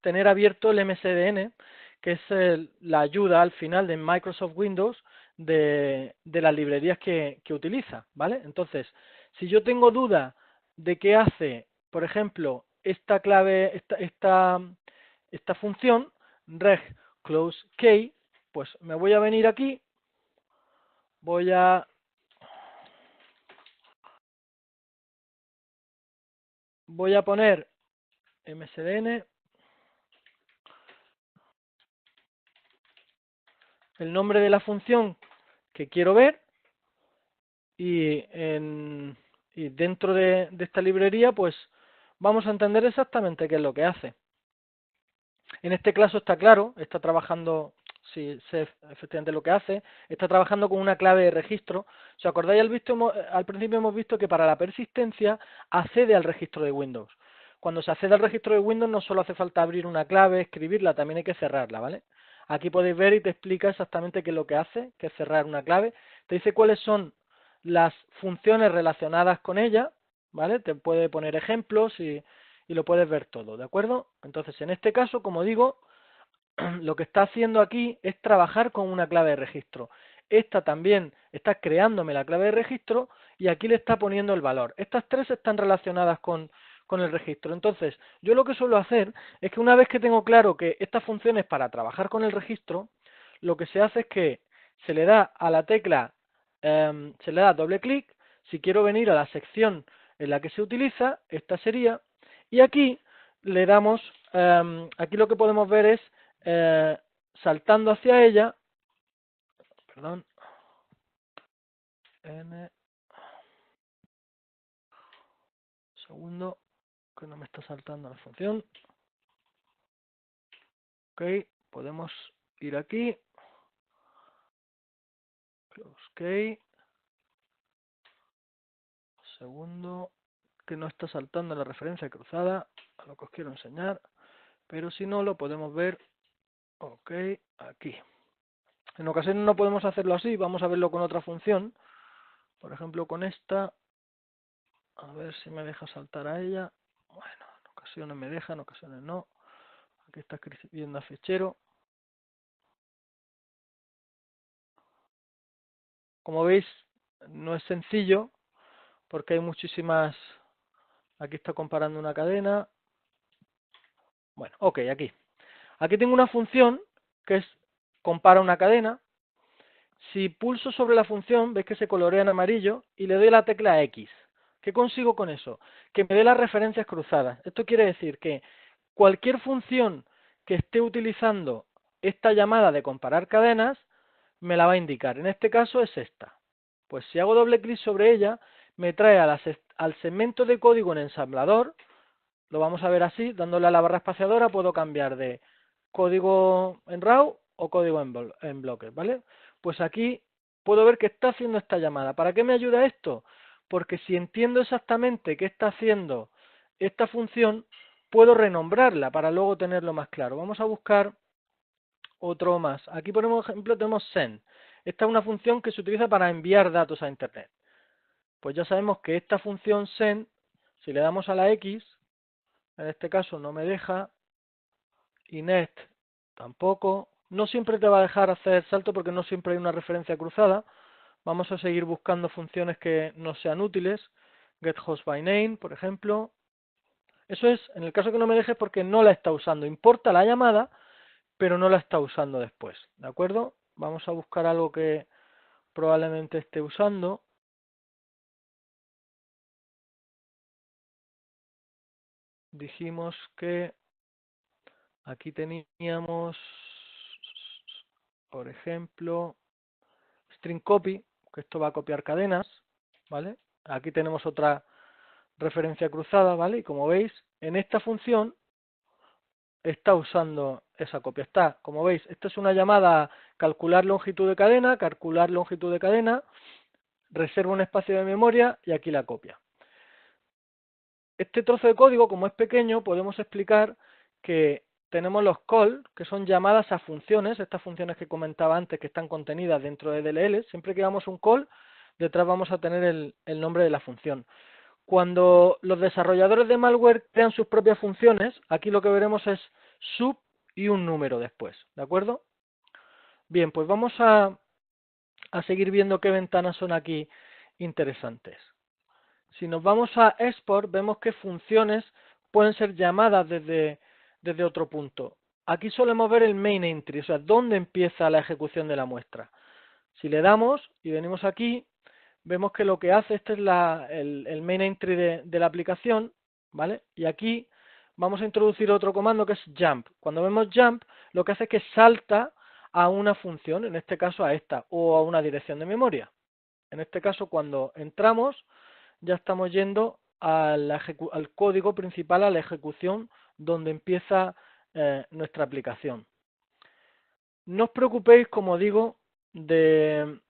Speaker 2: tener abierto el MSDN, que es la ayuda al final de Microsoft Windows de las librerías que utiliza, ¿vale? Entonces, si yo tengo duda de qué hace, por ejemplo, esta clave, esta función, reg close key, pues me voy a venir aquí, voy a poner MSDN, el nombre de la función que quiero ver y, dentro de esta librería pues vamos a entender exactamente qué es lo que hace. En este caso está claro, está trabajando, si sé efectivamente lo que hace, está trabajando con una clave de registro. ¿Os acordáis al principio hemos visto que para la persistencia accede al registro de Windows? Cuando se accede al registro de Windows no solo hace falta abrir una clave, escribirla, también hay que cerrarla, ¿vale? Aquí podéis ver y te explica exactamente qué es lo que hace, que es cerrar una clave. Te dice cuáles son las funciones relacionadas con ella, ¿vale? Te puede poner ejemplos y lo puedes ver todo, ¿de acuerdo? Entonces, en este caso, como digo, lo que está haciendo aquí es trabajar con una clave de registro. Esta también está creándome la clave de registro y aquí le está poniendo el valor. Estas tres están relacionadas con el registro. Entonces, yo lo que suelo hacer es que una vez que tengo claro que esta función es para trabajar con el registro, lo que se hace es que se le da a la tecla, se le da doble clic. Si quiero venir a la sección en la que se utiliza, esta sería, y aquí le damos, aquí lo que podemos ver es eh, saltando hacia ella, perdón, N, segundo, que no me está saltando la función, ok, podemos ir aquí, close key, segundo, que no está saltando la referencia cruzada a lo que os quiero enseñar, pero si no lo podemos ver, ok, aquí. En ocasiones no podemos hacerlo así, vamos a verlo con otra función, por ejemplo con esta, a ver si me deja saltar a ella. Bueno, en ocasiones me deja, en ocasiones no. Aquí está escribiendo a fichero. Como veis, no es sencillo porque hay muchísimas... Aquí está comparando una cadena. Bueno, ok, aquí. Aquí tengo una función que es compara una cadena. Si pulso sobre la función, veis que se colorea en amarillo y le doy la tecla X. ¿Qué consigo con eso? Que me dé las referencias cruzadas. Esto quiere decir que cualquier función que esté utilizando esta llamada de comparar cadenas, me la va a indicar. En este caso es esta. Pues si hago doble clic sobre ella, me trae al segmento de código en ensamblador. Lo vamos a ver así, dándole a la barra espaciadora puedo cambiar de código en RAW o código en bloques, ¿vale? Pues aquí puedo ver que está haciendo esta llamada. ¿Para qué me ayuda esto? Porque si entiendo exactamente qué está haciendo esta función, puedo renombrarla para luego tenerlo más claro. Vamos a buscar otro más. Aquí, por ejemplo, tenemos send. Esta es una función que se utiliza para enviar datos a Internet. Pues ya sabemos que esta función send, si le damos a la X, en este caso no me deja, y next tampoco. No siempre te va a dejar hacer salto porque no siempre hay una referencia cruzada. Vamos a seguir buscando funciones que no sean útiles. getHostByName, por ejemplo. Eso es, en el caso que no me deje, porque no la está usando. Importa la llamada, pero no la está usando después. ¿De acuerdo? Vamos a buscar algo que probablemente esté usando. Dijimos que aquí teníamos, por ejemplo, string copy, que esto va a copiar cadenas, ¿vale? Aquí tenemos otra referencia cruzada, ¿vale? Y como veis, en esta función está usando esa copia. Está, como veis, esta es una llamada a calcular longitud de cadena, reserva un espacio de memoria y aquí la copia. Este trozo de código, como es pequeño, podemos explicar que tenemos los call, que son llamadas a funciones, estas funciones que comentaba antes que están contenidas dentro de DLL. Siempre que damos un call, detrás vamos a tener el nombre de la función. Cuando los desarrolladores de malware crean sus propias funciones, aquí lo que veremos es sub y un número después, ¿de acuerdo? Bien, pues vamos a seguir viendo qué ventanas son aquí interesantes. Si nos vamos a export, vemos que funciones pueden ser llamadas desde otro punto. Aquí solemos ver el main entry, o sea, dónde empieza la ejecución de la muestra. Si le damos y venimos aquí, vemos que lo que hace, este es el main entry de la aplicación, ¿vale? Y aquí vamos a introducir otro comando que es jump. Cuando vemos jump, lo que hace es que salta a una función, en este caso a esta, o a una dirección de memoria. En este caso, cuando entramos, ya estamos yendo al código principal, a la ejecución, donde empieza nuestra aplicación. No os preocupéis, como digo, de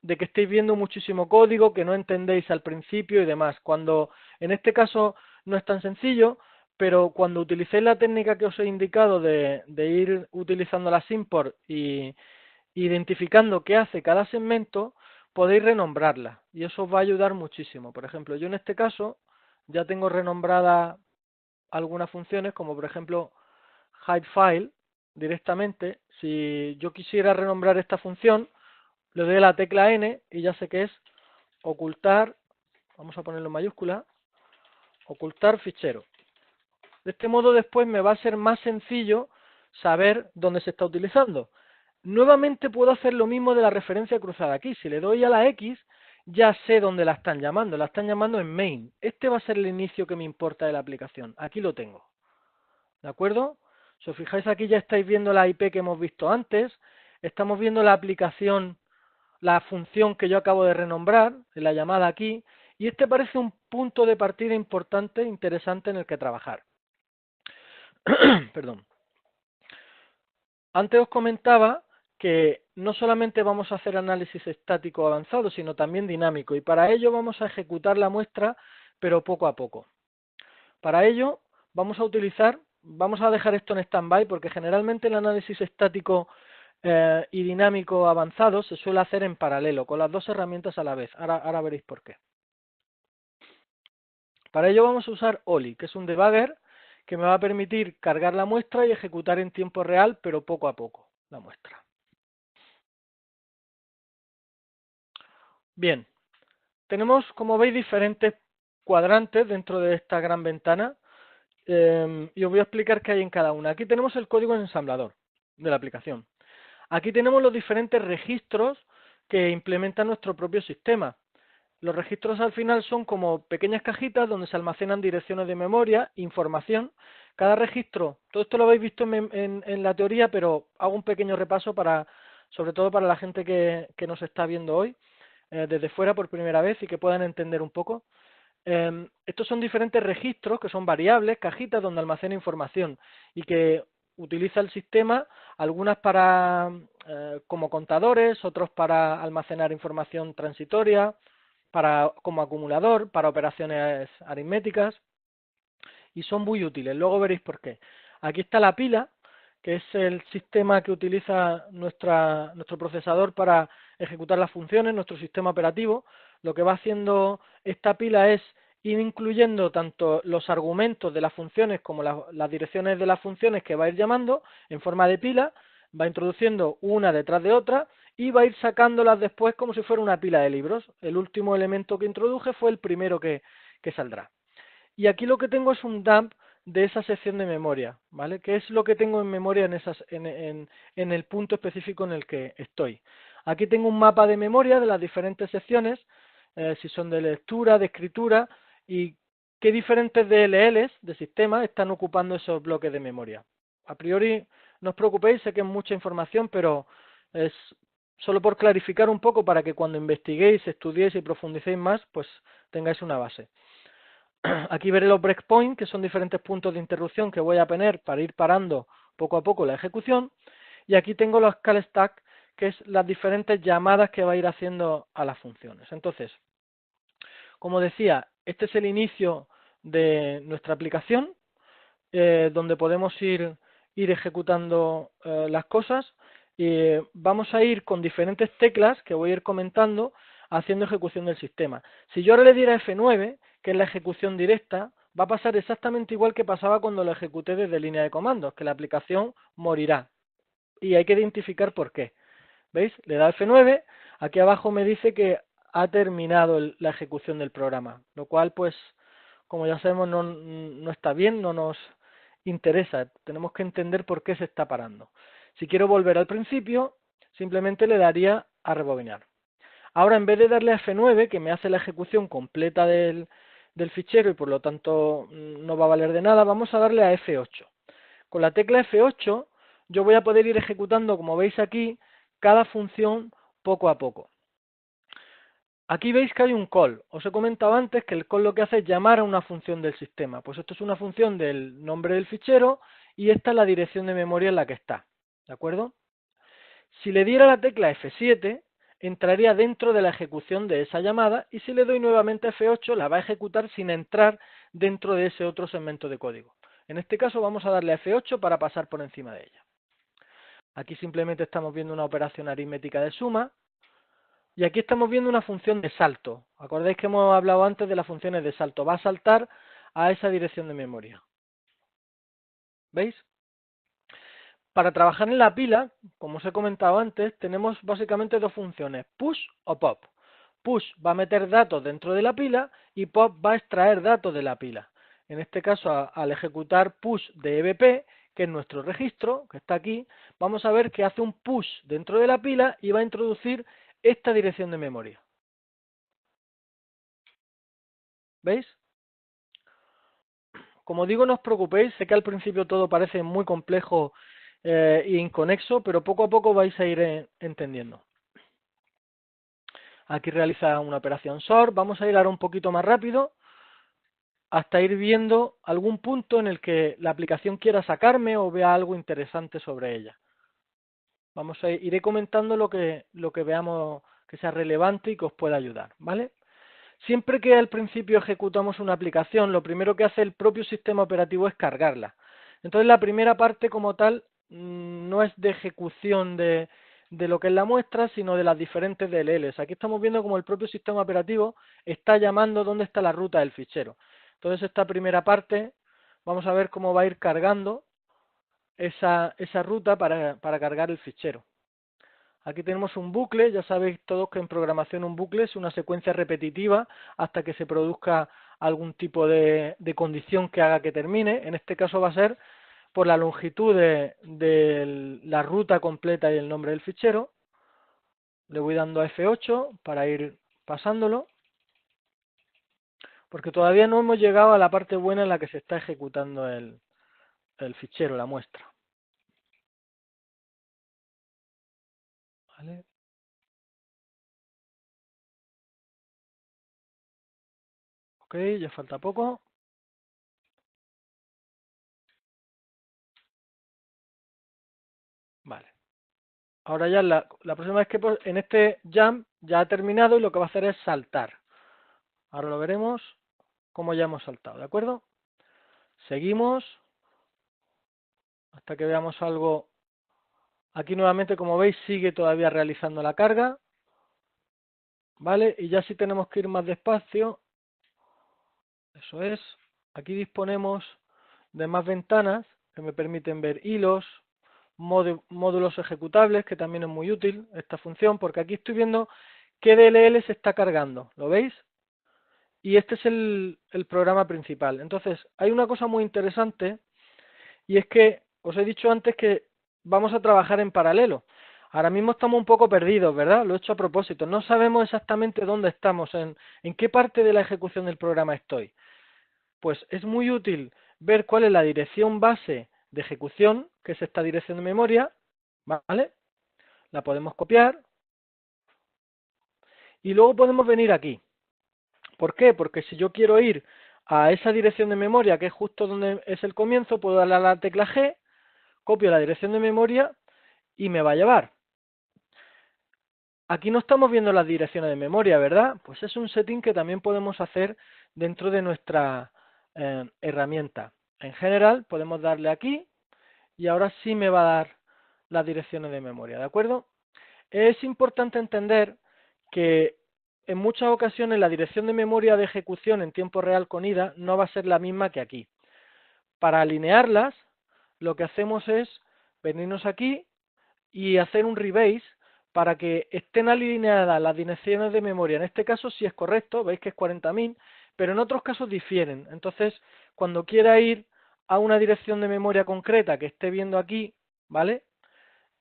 Speaker 2: que estéis viendo muchísimo código, que no entendéis al principio y demás. Cuando, en este caso, no es tan sencillo, pero cuando utilicéis la técnica que os he indicado de ir utilizando las import y identificando qué hace cada segmento, podéis renombrarla y eso os va a ayudar muchísimo. Por ejemplo, yo en este caso ya tengo renombrada algunas funciones, como por ejemplo hide file directamente. Si yo quisiera renombrar esta función, le doy a la tecla N y ya sé que es ocultar, vamos a ponerlo en mayúscula, ocultar fichero. De este modo después me va a ser más sencillo saber dónde se está utilizando. Nuevamente puedo hacer lo mismo de la referencia cruzada aquí. Si le doy a la X, ya sé dónde la están llamando. La están llamando en main. Este va a ser el inicio que me importa de la aplicación. Aquí lo tengo. ¿De acuerdo? Si os fijáis aquí ya estáis viendo la IP que hemos visto antes. Estamos viendo la aplicación, la función que yo acabo de renombrar, la llamada aquí. Y este parece un punto de partida importante, interesante en el que trabajar. Perdón. Antes os comentaba que no solamente vamos a hacer análisis estático avanzado, sino también dinámico, y para ello vamos a ejecutar la muestra pero poco a poco. Para ello vamos a dejar esto en stand-by porque generalmente el análisis estático y dinámico avanzado se suele hacer en paralelo, con las dos herramientas a la vez. Ahora veréis por qué. Para ello vamos a usar Oli, que es un debugger que me va a permitir cargar la muestra y ejecutar en tiempo real, pero poco a poco, la muestra. Bien, tenemos, como veis, diferentes cuadrantes dentro de esta gran ventana y os voy a explicar qué hay en cada una. Aquí tenemos el código en ensamblador de la aplicación. Aquí tenemos los diferentes registros que implementa nuestro propio sistema. Los registros al final son como pequeñas cajitas donde se almacenan direcciones de memoria, información. Cada registro, todo esto lo habéis visto en la teoría, pero hago un pequeño repaso sobre todo para la gente que nos está viendo hoy desde fuera por primera vez y que puedan entender un poco. Estos son diferentes registros que son variables, cajitas donde almacena información y que utiliza el sistema, algunas para como contadores, otros para almacenar información transitoria, como acumulador, para operaciones aritméticas y son muy útiles. Luego veréis por qué. Aquí está la pila, que es el sistema que utiliza nuestro procesador para ejecutar las funciones, nuestro sistema operativo. Lo que va haciendo esta pila es ir incluyendo tanto los argumentos de las funciones como las direcciones de las funciones que va a ir llamando en forma de pila, va introduciendo una detrás de otra y va a ir sacándolas después como si fuera una pila de libros. El último elemento que introduje fue el primero que saldrá. Y aquí lo que tengo es un dump de esa sección de memoria, ¿vale? ¿Qué es lo que tengo en memoria en el punto específico en el que estoy? Aquí tengo un mapa de memoria de las diferentes secciones, si son de lectura, de escritura, y qué diferentes DLLs de sistema están ocupando esos bloques de memoria. A priori, no os preocupéis, sé que es mucha información, pero es solo por clarificar un poco para que cuando investiguéis, estudiéis y profundicéis más, pues tengáis una base. Aquí veré los breakpoints, que son diferentes puntos de interrupción que voy a poner para ir parando poco a poco la ejecución. Y aquí tengo los call stack, que es las diferentes llamadas que va a ir haciendo a las funciones. Entonces, como decía, este es el inicio de nuestra aplicación, donde podemos ir ejecutando las cosas. Y vamos a ir con diferentes teclas que voy a ir comentando haciendo ejecución del sistema. Si yo ahora le diera F9, que es la ejecución directa, va a pasar exactamente igual que pasaba cuando lo ejecuté desde línea de comandos, que la aplicación morirá. Y hay que identificar por qué. ¿Veis? Le da F9, aquí abajo me dice que ha terminado la ejecución del programa, lo cual pues, como ya sabemos, no está bien, no nos interesa, tenemos que entender por qué se está parando. Si quiero volver al principio, simplemente le daría a rebobinar. Ahora, en vez de darle a F9, que me hace la ejecución completa del fichero y por lo tanto no va a valer de nada, vamos a darle a F8. Con la tecla F8 yo voy a poder ir ejecutando, como veis aquí, cada función poco a poco. Aquí veis que hay un call. Os he comentado antes que el call lo que hace es llamar a una función del sistema. Pues esto es una función del nombre del fichero y esta es la dirección de memoria en la que está. ¿De acuerdo? Si le diera la tecla F7, entraría dentro de la ejecución de esa llamada y si le doy nuevamente F8, la va a ejecutar sin entrar dentro de ese otro segmento de código. En este caso vamos a darle a F8 para pasar por encima de ella. Aquí simplemente estamos viendo una operación aritmética de suma. Y aquí estamos viendo una función de salto. Acordáis que hemos hablado antes de las funciones de salto. Va a saltar a esa dirección de memoria. ¿Veis? Para trabajar en la pila, como os he comentado antes, tenemos básicamente dos funciones, push o pop. Push va a meter datos dentro de la pila y pop va a extraer datos de la pila. En este caso, al ejecutar push de EBP, que es nuestro registro, que está aquí, vamos a ver que hace un push dentro de la pila y va a introducir esta dirección de memoria. ¿Veis? Como digo, no os preocupéis, sé que al principio todo parece muy complejo e inconexo, pero poco a poco vais a ir entendiendo. Aquí realiza una operación sort, vamos a ir ahora un poquito más rápido hasta ir viendo algún punto en el que la aplicación quiera sacarme o vea algo interesante sobre ella. Iré comentando lo que veamos que sea relevante y que os pueda ayudar, ¿vale? Siempre que al principio ejecutamos una aplicación, lo primero que hace el propio sistema operativo es cargarla. Entonces la primera parte como tal no es de ejecución de lo que es la muestra, sino de las diferentes DLLs. Aquí estamos viendo como el propio sistema operativo está llamando dónde está la ruta del fichero. Entonces esta primera parte, vamos a ver cómo va a ir cargando esa ruta para cargar el fichero. Aquí tenemos un bucle, ya sabéis todos que en programación un bucle es una secuencia repetitiva hasta que se produzca algún tipo de condición que haga que termine. En este caso va a ser por la longitud de la ruta completa y el nombre del fichero. Le voy dando a F8 para ir pasándolo, porque todavía no hemos llegado a la parte buena en la que se está ejecutando el fichero, la muestra. ¿Vale? Ok, ya falta poco. Vale. Ahora ya la próxima vez que en este jump ya ha terminado y lo que va a hacer es saltar. Ahora lo veremos cómo ya hemos saltado, ¿de acuerdo? Seguimos hasta que veamos algo. Aquí nuevamente, como veis, sigue todavía realizando la carga. ¿Vale? Y ya si tenemos que ir más despacio, eso es, aquí disponemos de más ventanas que me permiten ver hilos, módulos ejecutables, que también es muy útil esta función, porque aquí estoy viendo qué DLL se está cargando, ¿lo veis? Y este es el programa principal. Entonces, hay una cosa muy interesante, y es que os he dicho antes que vamos a trabajar en paralelo. Ahora mismo estamos un poco perdidos, ¿verdad? Lo he hecho a propósito. No sabemos exactamente dónde estamos, en qué parte de la ejecución del programa estoy. Pues es muy útil ver cuál es la dirección base de ejecución, que es esta dirección de memoria, ¿vale? La podemos copiar y luego podemos venir aquí. ¿Por qué? Porque si yo quiero ir a esa dirección de memoria, que es justo donde es el comienzo, puedo darle a la tecla G, copio la dirección de memoria y me va a llevar. Aquí no estamos viendo las direcciones de memoria, ¿verdad? Pues es un setting que también podemos hacer dentro de nuestra herramienta. En general, podemos darle aquí y ahora sí me va a dar las direcciones de memoria, ¿de acuerdo? Es importante entender que en muchas ocasiones la dirección de memoria de ejecución en tiempo real con IDA no va a ser la misma que aquí. Para alinearlas, lo que hacemos es venirnos aquí y hacer un rebase para que estén alineadas las direcciones de memoria. En este caso sí es correcto, veis que es 40.000, pero en otros casos difieren. Entonces, cuando quiera ir a una dirección de memoria concreta que esté viendo aquí, ¿vale?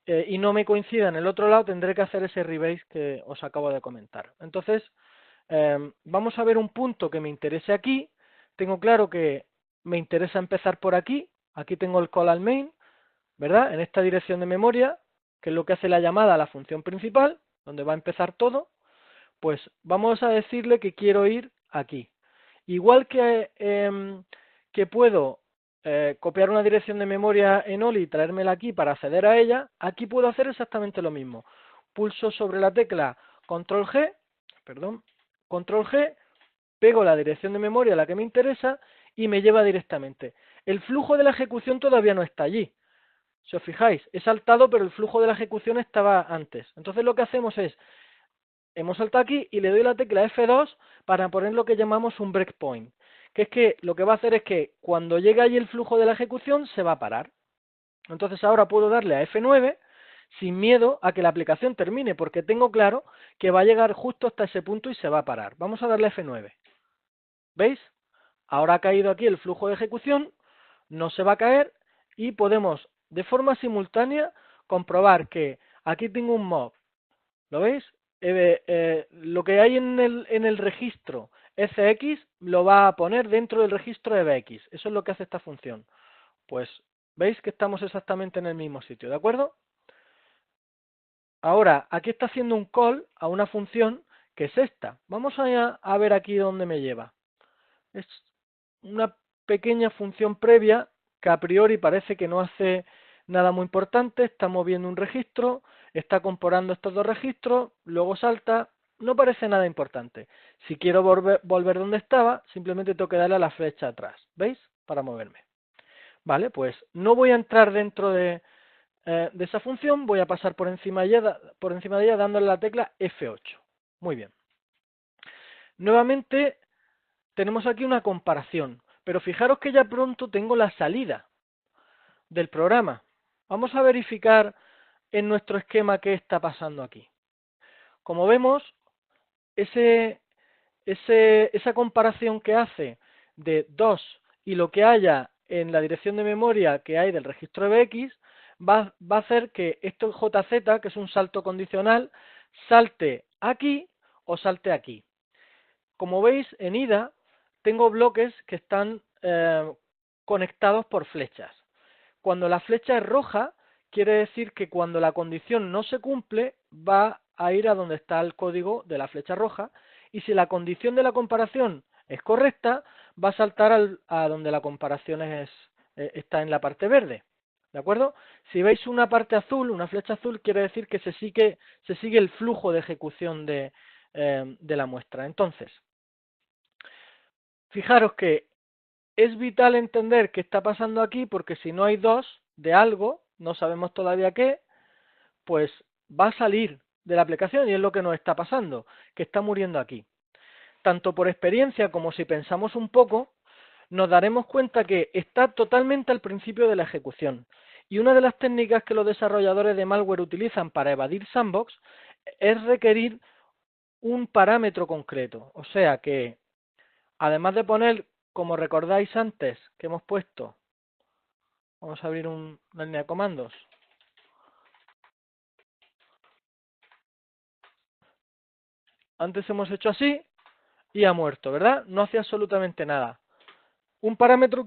Speaker 2: Y no me coincida en el otro lado, tendré que hacer ese rebase que os acabo de comentar. Entonces, vamos a ver un punto que me interese aquí. Tengo claro que me interesa empezar por aquí. Aquí tengo el call al main, ¿verdad? En esta dirección de memoria, que es lo que hace la llamada a la función principal, donde va a empezar todo, pues vamos a decirle que quiero ir aquí. Igual que puedo copiar una dirección de memoria en OLI y traérmela aquí para acceder a ella, aquí puedo hacer exactamente lo mismo. Pulso sobre la tecla Control G, Control G, pego la dirección de memoria a la que me interesa y me lleva directamente. El flujo de la ejecución todavía no está allí. Si os fijáis, he saltado, pero el flujo de la ejecución estaba antes. Entonces lo que hacemos es, hemos saltado aquí y le doy la tecla F2 para poner lo que llamamos un breakpoint, que es que lo que va a hacer es que cuando llegue allí el flujo de la ejecución se va a parar. Entonces ahora puedo darle a F9 sin miedo a que la aplicación termine, porque tengo claro que va a llegar justo hasta ese punto y se va a parar. Vamos a darle F9. ¿Veis? Ahora ha caído aquí el flujo de ejecución, no se va a caer y podemos de forma simultánea comprobar que aquí tengo un mob. ¿Lo veis? Lo que hay en el registro FX lo va a poner dentro del registro EBX. Eso es lo que hace esta función. Pues veis que estamos exactamente en el mismo sitio, ¿de acuerdo? Ahora, aquí está haciendo un call a una función que es esta. Vamos a ver aquí dónde me lleva. Es una pequeña función previa que a priori parece que no hace nada muy importante, está moviendo un registro, está comparando estos dos registros, luego salta, no parece nada importante. Si quiero volver donde estaba, simplemente tengo que darle a la flecha atrás, ¿veis? Para moverme. Vale, pues no voy a entrar dentro de esa función, voy a pasar por encima de ella dándole la tecla F8. Muy bien. Nuevamente tenemos aquí una comparación, pero fijaros que ya pronto tengo la salida del programa. Vamos a verificar en nuestro esquema qué está pasando aquí. Como vemos, esa comparación que hace de 2 y lo que haya en la dirección de memoria que hay del registro BX va a hacer que esto JZ, que es un salto condicional, salte aquí o salte aquí. Como veis, en IDA tengo bloques que están conectados por flechas. Cuando la flecha es roja, quiere decir que cuando la condición no se cumple, va a ir a donde está el código de la flecha roja, y si la condición de la comparación es correcta, va a saltar a donde la comparación está en la parte verde. ¿De acuerdo? Si veis una parte azul, una flecha azul, quiere decir que se sigue el flujo de ejecución de la muestra. Entonces, fijaros que es vital entender qué está pasando aquí, porque si no hay 2 de algo, no sabemos todavía qué, pues va a salir de la aplicación y es lo que nos está pasando, que está muriendo aquí. Tanto por experiencia como si pensamos un poco, nos daremos cuenta que está totalmente al principio de la ejecución. Y una de las técnicas que los desarrolladores de malware utilizan para evadir sandbox es requerir un parámetro concreto. O sea que, además de poner, como recordáis antes, que hemos puesto, vamos a abrir una línea de comandos. Antes hemos hecho así y ha muerto, ¿verdad? No hacía absolutamente nada. Un parámetro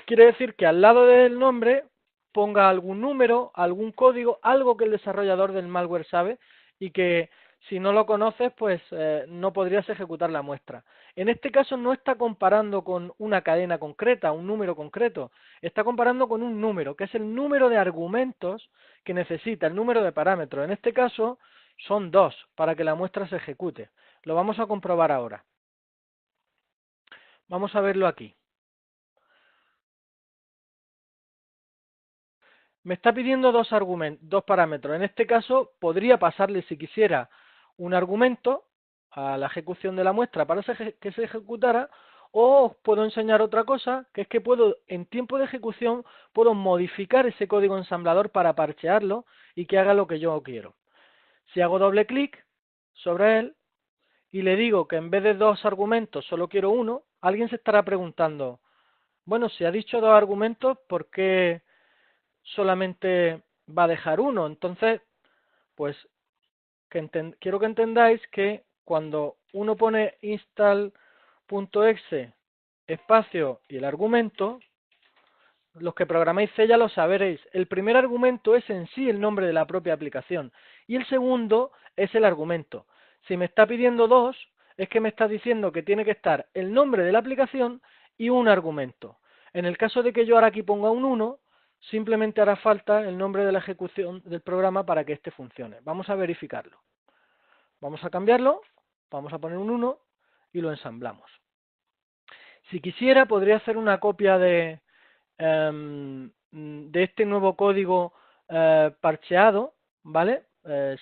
Speaker 2: quiere decir que al lado del nombre ponga algún número, algún código, algo que el desarrollador del malware sabe y que si no lo conoces, pues no podrías ejecutar la muestra. En este caso no está comparando con una cadena concreta, un número concreto, está comparando con un número, que es el número de argumentos que necesita, el número de parámetros. En este caso son 2 para que la muestra se ejecute. Lo vamos a comprobar ahora. Vamos a verlo aquí. Me está pidiendo dos parámetros. En este caso, podría pasarle, si quisiera, un argumento a la ejecución de la muestra para que se ejecutara, o os puedo enseñar otra cosa, que es que puedo, en tiempo de ejecución, puedo modificar ese código ensamblador para parchearlo y que haga lo que yo quiero. Si hago doble clic sobre él y le digo que en vez de 2 argumentos solo quiero uno, alguien se estará preguntando, bueno, si ha dicho 2 argumentos, ¿por qué solamente va a dejar uno? Entonces, pues quiero que entendáis que cuando uno pone install.exe espacio y el argumento, los que programáis C ya lo sabréis. El primer argumento es en sí el nombre de la propia aplicación y el segundo es el argumento. Si me está pidiendo 2, es que me está diciendo que tiene que estar el nombre de la aplicación y un argumento. En el caso de que yo ahora aquí ponga un 1, simplemente hará falta el nombre de la ejecución del programa para que éste funcione. Vamos a verificarlo. Vamos a cambiarlo, vamos a poner un 1 y lo ensamblamos. Si quisiera, podría hacer una copia de este nuevo código parcheado, ¿vale?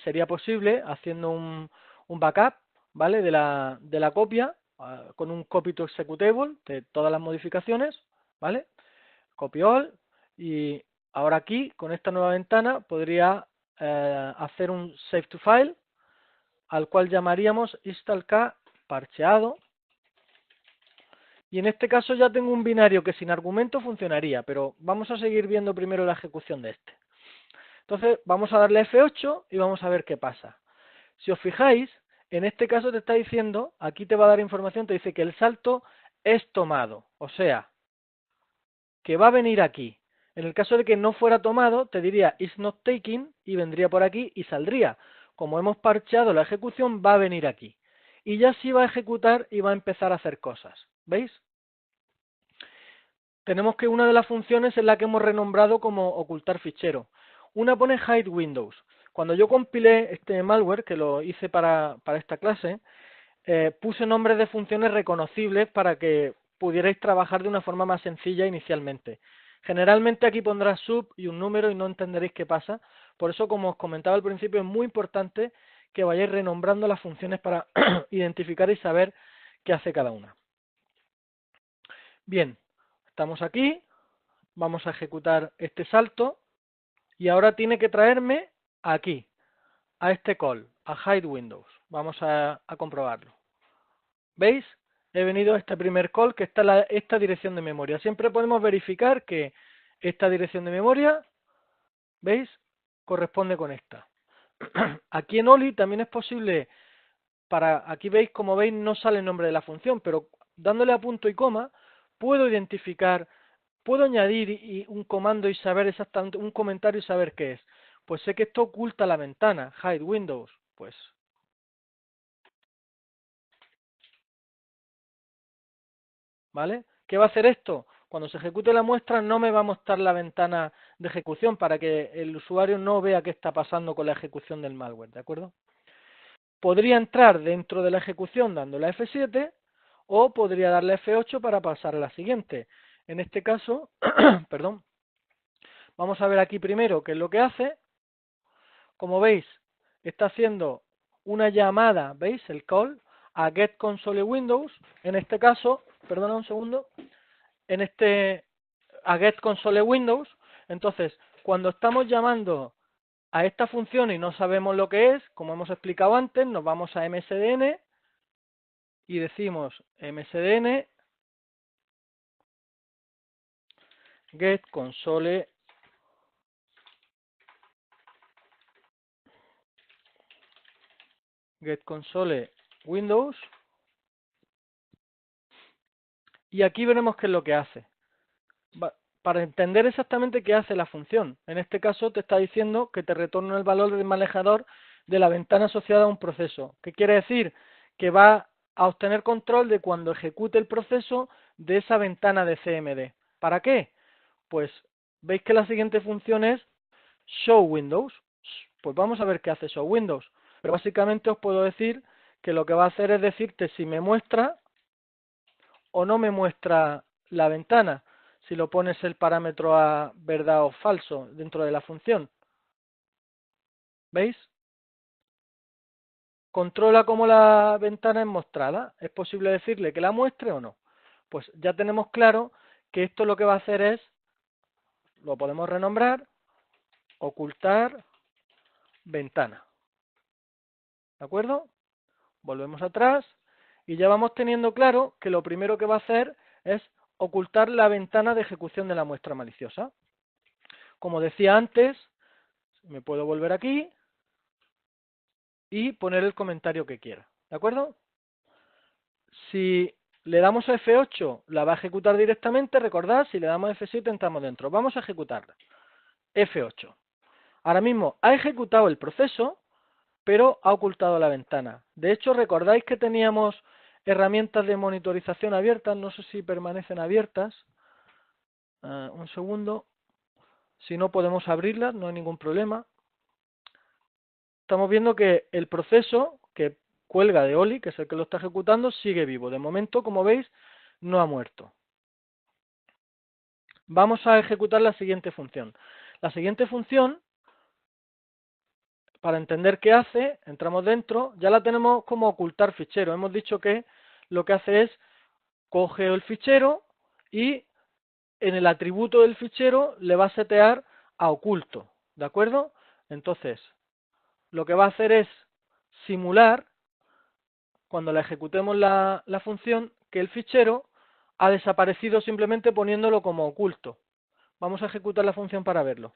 Speaker 2: Sería posible haciendo un backup, ¿vale? De la copia con un copy to executable de todas las modificaciones, ¿vale? Copy all, y ahora aquí con esta nueva ventana podría hacer un save to file al cual llamaríamos install-k parcheado. Y en este caso ya tengo un binario que sin argumento funcionaría, pero vamos a seguir viendo primero la ejecución de este. Entonces vamos a darle F8 y vamos a ver qué pasa. Si os fijáis, en este caso te está diciendo, aquí te va a dar información, te dice que el salto es tomado, o sea, que va a venir aquí. En el caso de que no fuera tomado, te diría is not taken y vendría por aquí y saldría. Como hemos parcheado la ejecución, va a venir aquí. Y ya sí va a ejecutar y va a empezar a hacer cosas. ¿Veis? Tenemos que una de las funciones es la que hemos renombrado como ocultar fichero. Una pone hide windows. Cuando yo compilé este malware, que lo hice para esta clase, puse nombres de funciones reconocibles para que pudierais trabajar de una forma más sencilla inicialmente. Generalmente aquí pondrá sub y un número y no entenderéis qué pasa. Por eso, como os comentaba al principio, es muy importante que vayáis renombrando las funciones para identificar y saber qué hace cada una. Bien, estamos aquí, vamos a ejecutar este salto y ahora tiene que traerme aquí, a este call, a hide windows. Vamos a comprobarlo. ¿Veis? He venido a este primer call que está esta dirección de memoria. Siempre podemos verificar que esta dirección de memoria, ¿veis? Corresponde con esta. Aquí en Oli también es posible, aquí veis, como veis, no sale el nombre de la función, pero dándole a punto y coma, puedo identificar, puedo añadir un comando y saber exactamente, un comentario y saber qué es. Pues sé que esto oculta la ventana, hide windows, pues ¿vale? ¿Qué va a hacer esto? Cuando se ejecute la muestra no me va a mostrar la ventana de ejecución para que el usuario no vea qué está pasando con la ejecución del malware, ¿de acuerdo? Podría entrar dentro de la ejecución dándole a F7 o podría darle a F8 para pasar a la siguiente. En este caso, perdón, vamos a ver aquí primero qué es lo que hace. Como veis, está haciendo una llamada, ¿veis? El call a get console windows. En este caso, perdona un segundo, a get console windows. Entonces, cuando estamos llamando a esta función y no sabemos lo que es, como hemos explicado antes, nos vamos a msdn y decimos msdn get console windows y aquí veremos qué es lo que hace. Para entender exactamente qué hace la función. En este caso te está diciendo que te retorna el valor del manejador de la ventana asociada a un proceso. ¿Qué quiere decir? Que va a obtener control de cuando ejecute el proceso de esa ventana de CMD. ¿Para qué? Pues veis que la siguiente función es show windows. Pues vamos a ver qué hace show windows. Pero básicamente os puedo decir que lo que va a hacer es decirte si me muestra o no me muestra la ventana, si lo pones el parámetro a verdad o falso dentro de la función. ¿Veis? Controla cómo la ventana es mostrada. ¿Es posible decirle que la muestre o no? Pues ya tenemos claro que esto lo que va a hacer es, lo podemos renombrar, ocultar ventana. ¿De acuerdo? Volvemos atrás y ya vamos teniendo claro que lo primero que va a hacer es ocultar la ventana de ejecución de la muestra maliciosa. Como decía antes, me puedo volver aquí y poner el comentario que quiera. ¿De acuerdo? Si le damos a F8, la va a ejecutar directamente. Recordad, si le damos a F7, entramos dentro. Vamos a ejecutarla. F8. Ahora mismo ha ejecutado el proceso, pero ha ocultado la ventana. De hecho, recordáis que teníamos herramientas de monitorización abiertas. No sé si permanecen abiertas. Un segundo. Si no, podemos abrirlas, no hay ningún problema. Estamos viendo que el proceso que cuelga de Oli, que es el que lo está ejecutando, sigue vivo. De momento, como veis, no ha muerto. Vamos a ejecutar la siguiente función. La siguiente función, para entender qué hace, entramos dentro, ya la tenemos como ocultar fichero. Hemos dicho que lo que hace es coge el fichero y en el atributo del fichero le va a setear a oculto. ¿De acuerdo? Entonces, lo que va a hacer es simular, cuando la ejecutemos la función, que el fichero ha desaparecido simplemente poniéndolo como oculto. Vamos a ejecutar la función para verlo.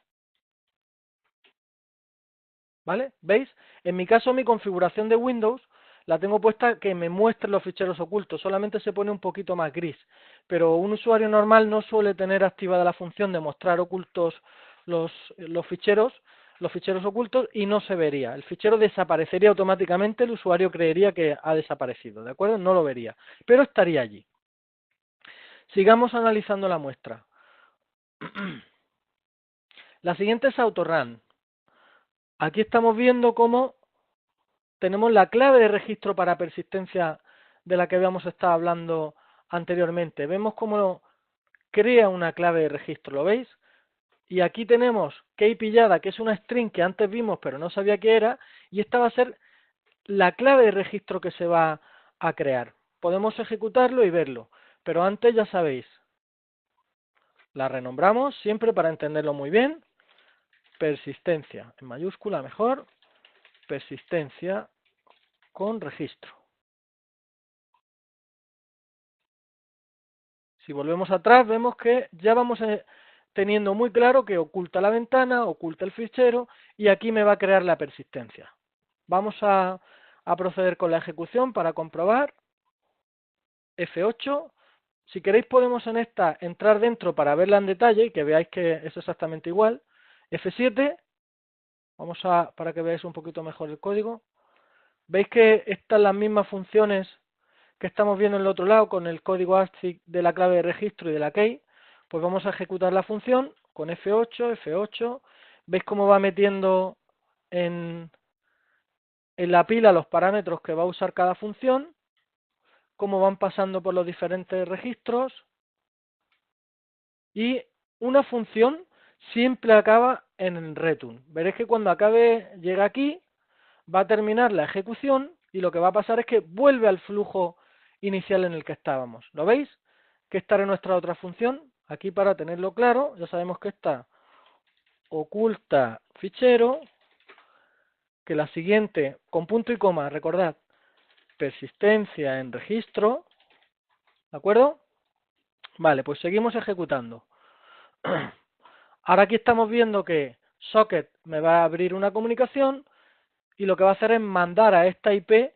Speaker 2: ¿Vale? ¿Veis? En mi caso, mi configuración de Windows la tengo puesta que me muestre los ficheros ocultos, solamente se pone un poquito más gris, pero un usuario normal no suele tener activada la función de mostrar ocultos los ficheros ocultos y no se vería. El fichero desaparecería automáticamente, el usuario creería que ha desaparecido, ¿de acuerdo? No lo vería, pero estaría allí. Sigamos analizando la muestra. La siguiente es autorun. Aquí estamos viendo cómo tenemos la clave de registro para persistencia de la que habíamos estado hablando anteriormente. Vemos cómo crea una clave de registro, ¿lo veis? Y aquí tenemos key pillada, que es una string que antes vimos pero no sabía qué era, y esta va a ser la clave de registro que se va a crear. Podemos ejecutarlo y verlo, pero antes ya sabéis, la renombramos siempre para entenderlo muy bien. Persistencia, en mayúscula mejor, persistencia con registro. Si volvemos atrás vemos que ya vamos teniendo muy claro que oculta la ventana, oculta el fichero y aquí me va a crear la persistencia. Vamos a proceder con la ejecución para comprobar. F8. Si queréis podemos en esta entrar dentro para verla en detalle y que veáis que es exactamente igual. F7. Vamos para que veáis un poquito mejor el código. ¿Veis que están las mismas funciones que estamos viendo en el otro lado con el código ASCII de la clave de registro y de la key? Pues vamos a ejecutar la función con F8, F8. ¿Veis cómo va metiendo en la pila los parámetros que va a usar cada función? Cómo van pasando por los diferentes registros. Y una función siempre acaba en return. Veréis que cuando llega aquí, va a terminar la ejecución y lo que va a pasar es que vuelve al flujo inicial en el que estábamos. ¿Lo veis? Que esta era nuestra otra función. Aquí para tenerlo claro, ya sabemos que esta oculta fichero, que la siguiente, con punto y coma, recordad, persistencia en registro, ¿de acuerdo? Vale, pues seguimos ejecutando. Ahora aquí estamos viendo que socket me va a abrir una comunicación y lo que va a hacer es mandar a esta IP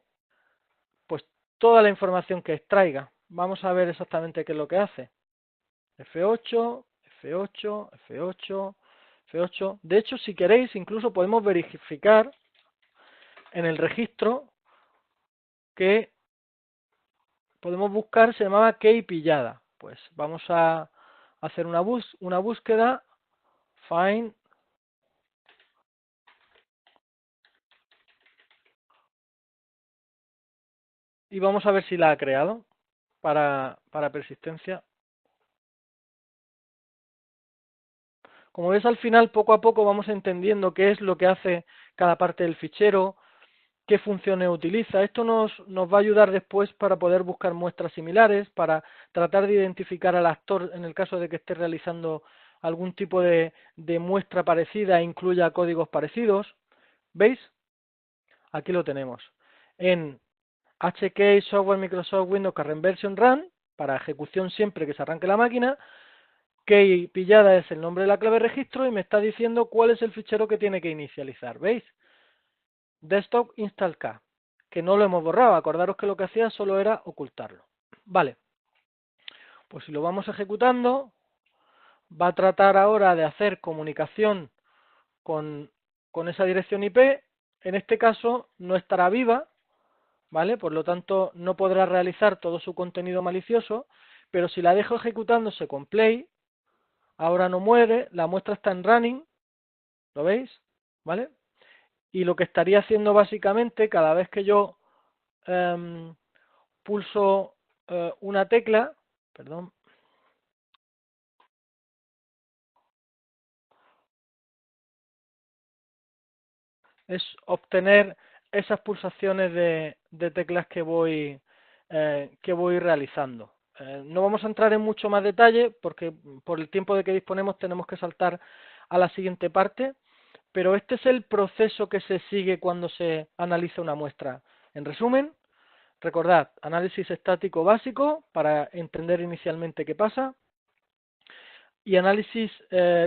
Speaker 2: pues toda la información que extraiga. Vamos a ver exactamente qué es lo que hace. F8, F8, F8, F8. De hecho, si queréis, incluso podemos verificar en el registro que podemos buscar, se llamaba key pillada. Pues vamos a hacer una búsqueda, find, y vamos a ver si la ha creado para persistencia. Como ves, al final, poco a poco vamos entendiendo qué es lo que hace cada parte del fichero, qué funciones utiliza. Esto nos va a ayudar después para poder buscar muestras similares, para tratar de identificar al actor en el caso de que esté realizando algún tipo de muestra parecida e incluya códigos parecidos. ¿Veis? Aquí lo tenemos. En HK Software Microsoft Windows Current Version Run, para ejecución siempre que se arranque la máquina, key pillada es el nombre de la clave de registro y me está diciendo cuál es el fichero que tiene que inicializar. ¿Veis? Desktop install K, que no lo hemos borrado. Acordaros que lo que hacía solo era ocultarlo. Vale, pues si lo vamos ejecutando, va a tratar ahora de hacer comunicación con esa dirección IP. En este caso no estará viva, ¿vale? Por lo tanto no podrá realizar todo su contenido malicioso, pero si la dejo ejecutándose con play, ahora no muere, la muestra está en running, ¿lo veis? ¿Vale? Y lo que estaría haciendo básicamente, cada vez que yo pulso una tecla, perdón, es obtener esas pulsaciones de teclas que voy realizando. No vamos a entrar en mucho más detalle porque por el tiempo de que disponemos tenemos que saltar a la siguiente parte, pero este es el proceso que se sigue cuando se analiza una muestra. En resumen, recordad, análisis estático básico para entender inicialmente qué pasa y análisis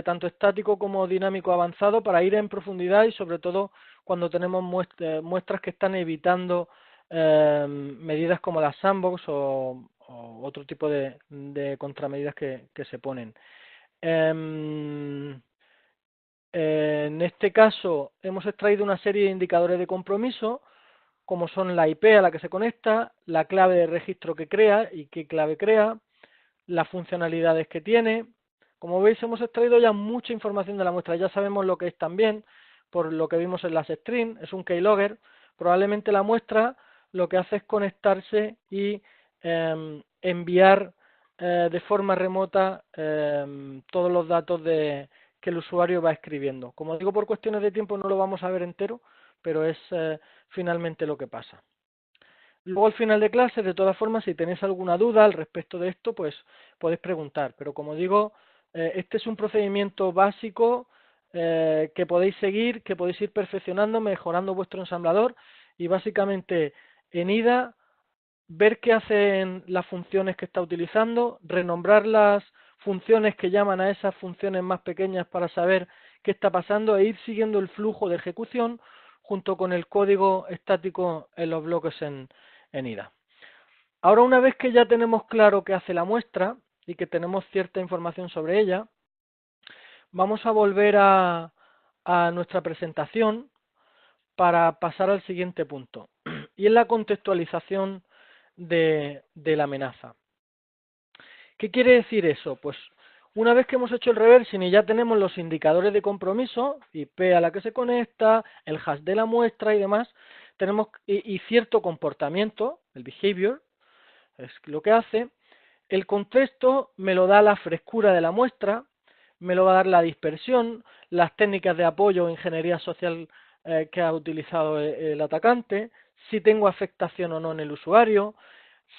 Speaker 2: tanto estático como dinámico avanzado para ir en profundidad y sobre todo cuando tenemos muestras que están evitando medidas como las sandbox o otro tipo de contramedidas que se ponen. En este caso hemos extraído una serie de indicadores de compromiso como son la IP a la que se conecta, la clave de registro que crea y qué clave crea, las funcionalidades que tiene. Como veis hemos extraído ya mucha información de la muestra, ya sabemos lo que es también, por lo que vimos en las string, es un keylogger. Probablemente la muestra lo que hace es conectarse y enviar de forma remota todos los datos que el usuario va escribiendo. Como digo, por cuestiones de tiempo no lo vamos a ver entero, pero es finalmente lo que pasa. Luego al final de clase, de todas formas, si tenéis alguna duda al respecto de esto, pues podéis preguntar. Pero como digo, este es un procedimiento básico que podéis seguir, que podéis ir perfeccionando, mejorando vuestro ensamblador y básicamente en IDA ver qué hacen las funciones que está utilizando, renombrar las funciones que llaman a esas funciones más pequeñas para saber qué está pasando e ir siguiendo el flujo de ejecución junto con el código estático en los bloques en IDA. Ahora, una vez que ya tenemos claro qué hace la muestra y que tenemos cierta información sobre ella, vamos a volver a nuestra presentación para pasar al siguiente punto, y es la contextualización de la amenaza. ¿Qué quiere decir eso? Pues una vez que hemos hecho el reversing y ya tenemos los indicadores de compromiso, IP a la que se conecta, el hash de la muestra y demás, tenemos y cierto comportamiento, el behavior, es lo que hace. El contexto me lo da la frescura de la muestra, me lo va a dar la dispersión, las técnicas de apoyo o ingeniería social que ha utilizado el atacante, si tengo afectación o no en el usuario,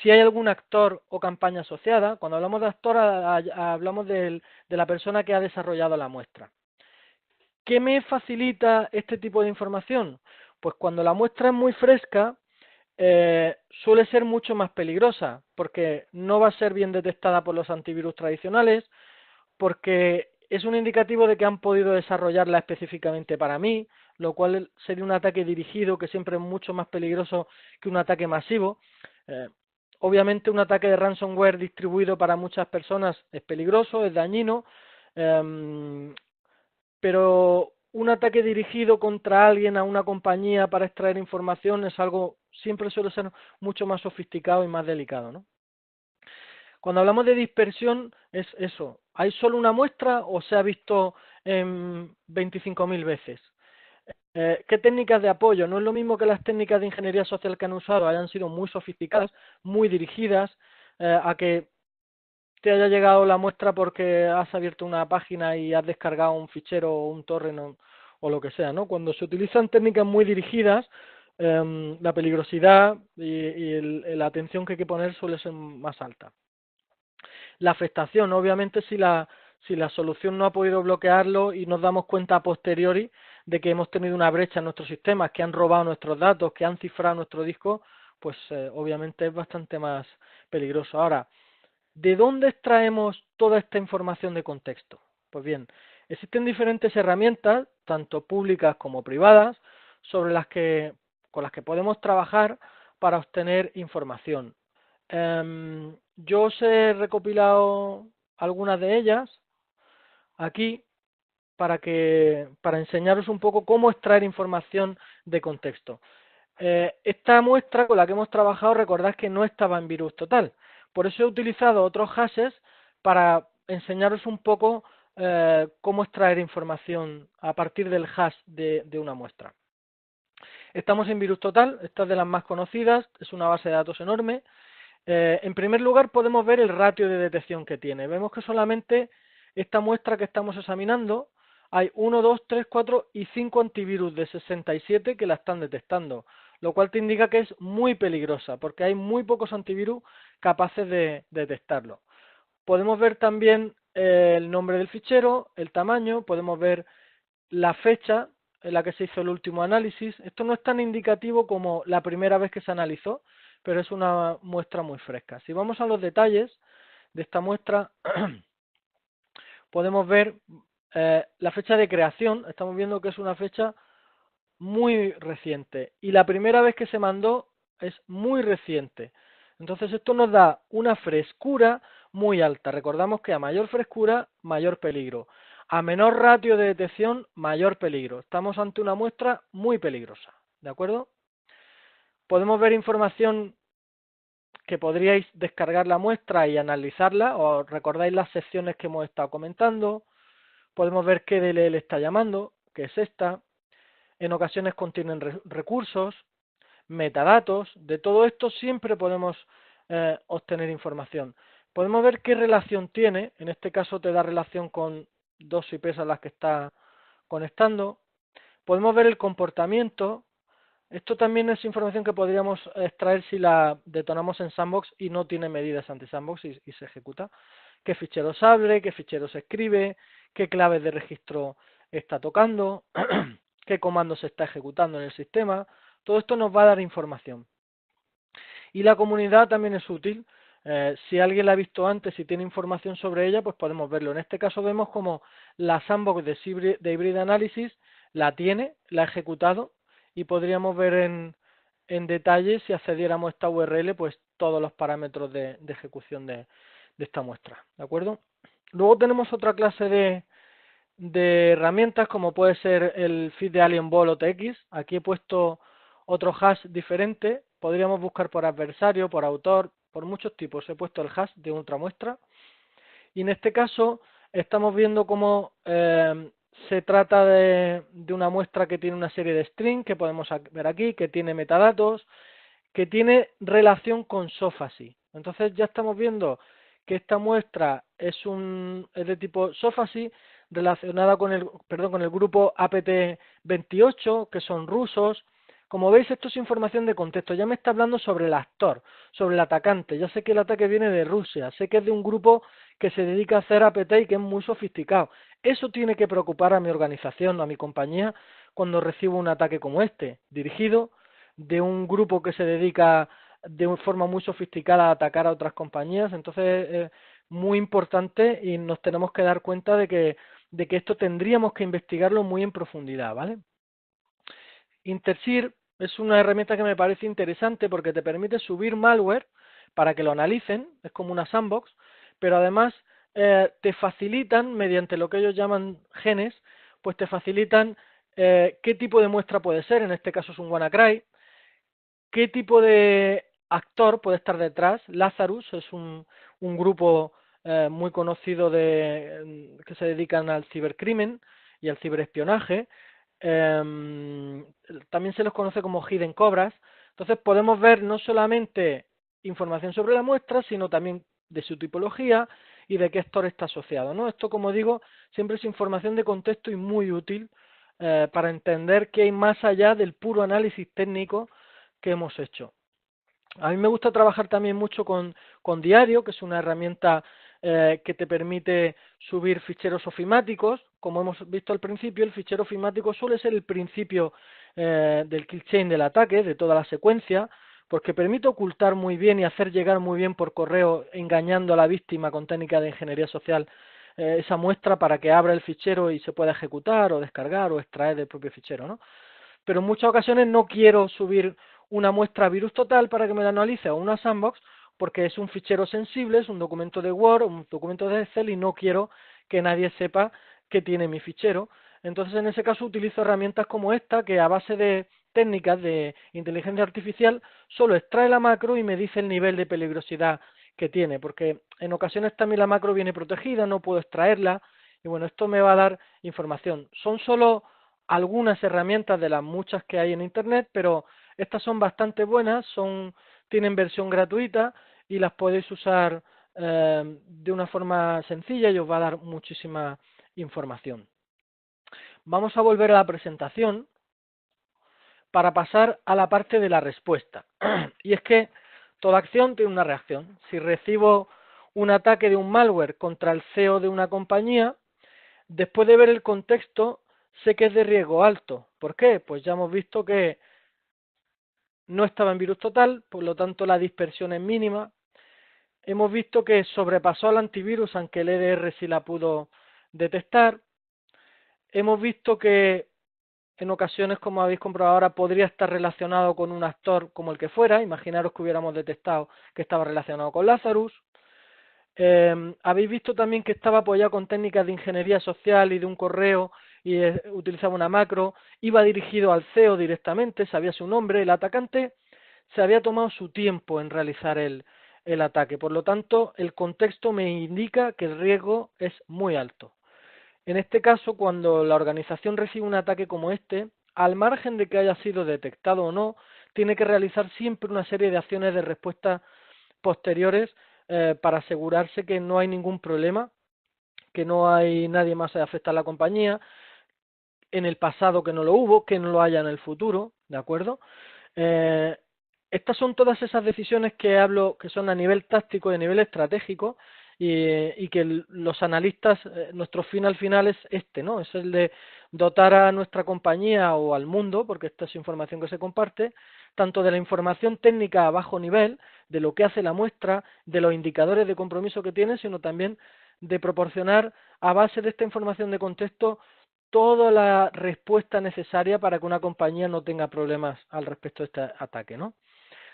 Speaker 2: si hay algún actor o campaña asociada. Cuando hablamos de actor hablamos de la persona que ha desarrollado la muestra. ¿Qué me facilita este tipo de información? Pues cuando la muestra es muy fresca, suele ser mucho más peligrosa, porque no va a ser bien detectada por los antivirus tradicionales, porque es un indicativo de que han podido desarrollarla específicamente para mí, lo cual sería un ataque dirigido que siempre es mucho más peligroso que un ataque masivo. Obviamente un ataque de ransomware distribuido para muchas personas es peligroso, es dañino, pero un ataque dirigido contra alguien, a una compañía para extraer información es algo, siempre suele ser mucho más sofisticado y más delicado, ¿no? Cuando hablamos de dispersión es eso, ¿hay solo una muestra o se ha visto 25.000 veces? ¿Qué técnicas de apoyo? No es lo mismo que las técnicas de ingeniería social que han usado hayan sido muy sofisticadas, muy dirigidas, a que te haya llegado la muestra porque has abierto una página y has descargado un fichero o un torrent o lo que sea, ¿no? Cuando se utilizan técnicas muy dirigidas, la peligrosidad y la atención que hay que poner suele ser más alta. La afectación, obviamente, si la solución no ha podido bloquearlo y nos damos cuenta a posteriori de que hemos tenido una brecha en nuestros sistemas, que han robado nuestros datos, que han cifrado nuestro disco, pues obviamente es bastante más peligroso. Ahora, ¿de dónde extraemos toda esta información de contexto? Pues bien, existen diferentes herramientas, tanto públicas como privadas, con las que podemos trabajar para obtener información. Yo os he recopilado algunas de ellas aquí para enseñaros un poco cómo extraer información de contexto. Esta muestra con la que hemos trabajado, recordad que no estaba en virus total. Por eso he utilizado otros hashes para enseñaros un poco cómo extraer información a partir del hash de una muestra. Estamos en virus total, esta es de las más conocidas, es una base de datos enorme. En primer lugar podemos ver el ratio de detección que tiene. Vemos que solamente esta muestra que estamos examinando hay 1, 2, 3, 4 y 5 antivirus de 67 que la están detectando, lo cual te indica que es muy peligrosa porque hay muy pocos antivirus capaces de detectarlo. Podemos ver también el nombre del fichero, el tamaño, podemos ver la fecha en la que se hizo el último análisis. Esto no es tan indicativo como la primera vez que se analizó, pero es una muestra muy fresca. Si vamos a los detalles de esta muestra, podemos ver la fecha de creación. Estamos viendo que es una fecha muy reciente y la primera vez que se mandó es muy reciente. Entonces esto nos da una frescura muy alta. Recordamos que a mayor frescura, mayor peligro. A menor ratio de detección, mayor peligro. Estamos ante una muestra muy peligrosa, ¿de acuerdo? Podemos ver información que podríais descargar la muestra y analizarla, o recordáis las secciones que hemos estado comentando. Podemos ver qué DLL está llamando, que es esta. en ocasiones contienen recursos, metadatos. De todo esto siempre podemos obtener información. Podemos ver qué relación tiene, en este caso te da relación con dos IPs a las que está conectando. Podemos ver el comportamiento. Esto también es información que podríamos extraer si la detonamos en Sandbox y no tiene medidas anti-Sandbox y se ejecuta. Qué ficheros abre, qué ficheros escribe, qué claves de registro está tocando, qué comando se está ejecutando en el sistema. Todo esto nos va a dar información. Y la comunidad también es útil. Si alguien la ha visto antes y tiene información sobre ella, pues podemos verlo. En este caso vemos como la Sandbox de Hybrid Analysis la tiene, la ha ejecutado y podríamos ver en detalle, si accediéramos a esta URL, pues todos los parámetros de ejecución de esta muestra. ¿De acuerdo? Luego tenemos otra clase de herramientas como puede ser el feed de Alien Ball o TX. Aquí he puesto otro hash diferente. Podríamos buscar por adversario, por autor, por muchos tipos. He puesto el hash de ultramuestra. Y en este caso estamos viendo cómo se trata de una muestra que tiene una serie de strings que podemos ver aquí, que tiene metadatos, que tiene relación con SOFASI. Entonces ya estamos viendo que esta muestra es de tipo SOFASI relacionada con el grupo APT28, que son rusos. Como veis, esto es información de contexto. Ya me está hablando sobre el actor, sobre el atacante. Ya sé que el ataque viene de Rusia, sé que es de un grupo que se dedica a hacer APT y que es muy sofisticado. Eso tiene que preocupar a mi organización, a mi compañía, cuando recibo un ataque como este, dirigido de un grupo que se dedica de una forma muy sofisticada a atacar a otras compañías. Entonces es muy importante y nos tenemos que dar cuenta de que esto tendríamos que investigarlo muy en profundidad, ¿vale? Intersir es una herramienta que me parece interesante porque te permite subir malware para que lo analicen, es como una sandbox, pero además te facilitan, mediante lo que ellos llaman genes, pues te facilitan qué tipo de muestra puede ser, en este caso es un WannaCry, qué tipo de actor puede estar detrás. Lazarus es un grupo muy conocido que se dedican al cibercrimen y al ciberespionaje. También se los conoce como Hidden Cobras. Entonces podemos ver no solamente información sobre la muestra, sino también de su tipología y de qué actor está asociado, ¿no? Esto, como digo, siempre es información de contexto y muy útil para entender qué hay más allá del puro análisis técnico que hemos hecho. A mí me gusta trabajar también mucho con Diario, que es una herramienta que te permite subir ficheros ofimáticos. Como hemos visto al principio, el fichero ofimático suele ser el principio del kill chain del ataque, de toda la secuencia, porque permite ocultar muy bien y hacer llegar muy bien por correo, engañando a la víctima con técnicas de ingeniería social, esa muestra para que abra el fichero y se pueda ejecutar o descargar o extraer del propio fichero, ¿no? Pero en muchas ocasiones no quiero subir una muestra virus total para que me la analice o una sandbox porque es un fichero sensible, es un documento de Word, un documento de Excel y no quiero que nadie sepa que tiene mi fichero. Entonces en ese caso utilizo herramientas como esta que a base de técnicas de inteligencia artificial solo extrae la macro y me dice el nivel de peligrosidad que tiene, porque en ocasiones también la macro viene protegida, no puedo extraerla y bueno, esto me va a dar información. Son solo algunas herramientas de las muchas que hay en Internet, pero estas son bastante buenas, tienen versión gratuita y las podéis usar de una forma sencilla y os va a dar muchísima información. Vamos a volver a la presentación para pasar a la parte de la respuesta. Y es que toda acción tiene una reacción. Si recibo un ataque de un malware contra el CEO de una compañía, después de ver el contexto, sé que es de riesgo alto. ¿Por qué? Pues ya hemos visto que no estaba en virus total, por lo tanto la dispersión es mínima. Hemos visto que sobrepasó al antivirus, aunque el EDR sí la pudo detectar. Hemos visto que en ocasiones, como habéis comprobado ahora, podría estar relacionado con un actor como el que fuera. Imaginaros que hubiéramos detectado que estaba relacionado con Lazarus. Habéis visto también que estaba apoyado con técnicas de ingeniería social y de un correo y utilizaba una macro, iba dirigido al CEO directamente, sabía su nombre, el atacante se había tomado su tiempo en realizar el ataque, por lo tanto el contexto me indica que el riesgo es muy alto. En este caso, cuando la organización recibe un ataque como este, al margen de que haya sido detectado o no, tiene que realizar siempre una serie de acciones de respuesta posteriores para asegurarse que no hay ningún problema, que no hay nadie más que afecta a la compañía, en el pasado que no lo hubo, que no lo haya en el futuro, ¿de acuerdo? Estas son todas esas decisiones que hablo, que son a nivel táctico y a nivel estratégico, y que los analistas, nuestro fin al final es este, ¿no? Es el de dotar a nuestra compañía o al mundo, porque esta es información que se comparte, tanto de la información técnica a bajo nivel, de lo que hace la muestra, de los indicadores de compromiso que tiene, sino también de proporcionar a base de esta información de contexto toda la respuesta necesaria para que una compañía no tenga problemas al respecto de este ataque, ¿no?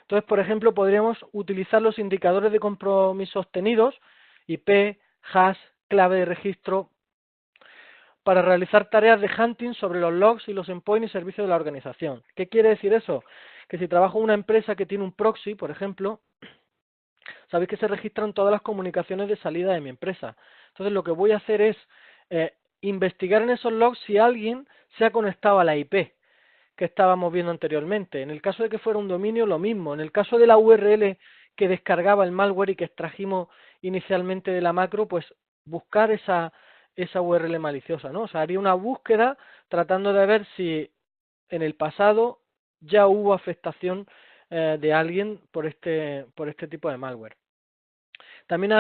Speaker 2: Entonces, por ejemplo, podríamos utilizar los indicadores de compromiso obtenidos, IP, hash, clave de registro, para realizar tareas de hunting sobre los logs y los endpoints y servicios de la organización. ¿Qué quiere decir eso? Que si trabajo en una empresa que tiene un proxy, por ejemplo, sabéis que se registran todas las comunicaciones de salida de mi empresa. Entonces, lo que voy a hacer es investigar en esos logs si alguien se ha conectado a la IP que estábamos viendo anteriormente. En el caso de que fuera un dominio, lo mismo. En el caso de la URL que descargaba el malware y que extrajimos inicialmente de la macro, pues buscar esa URL maliciosa, ¿no? O sea, haría una búsqueda tratando de ver si en el pasado ya hubo afectación de alguien por este tipo de malware. También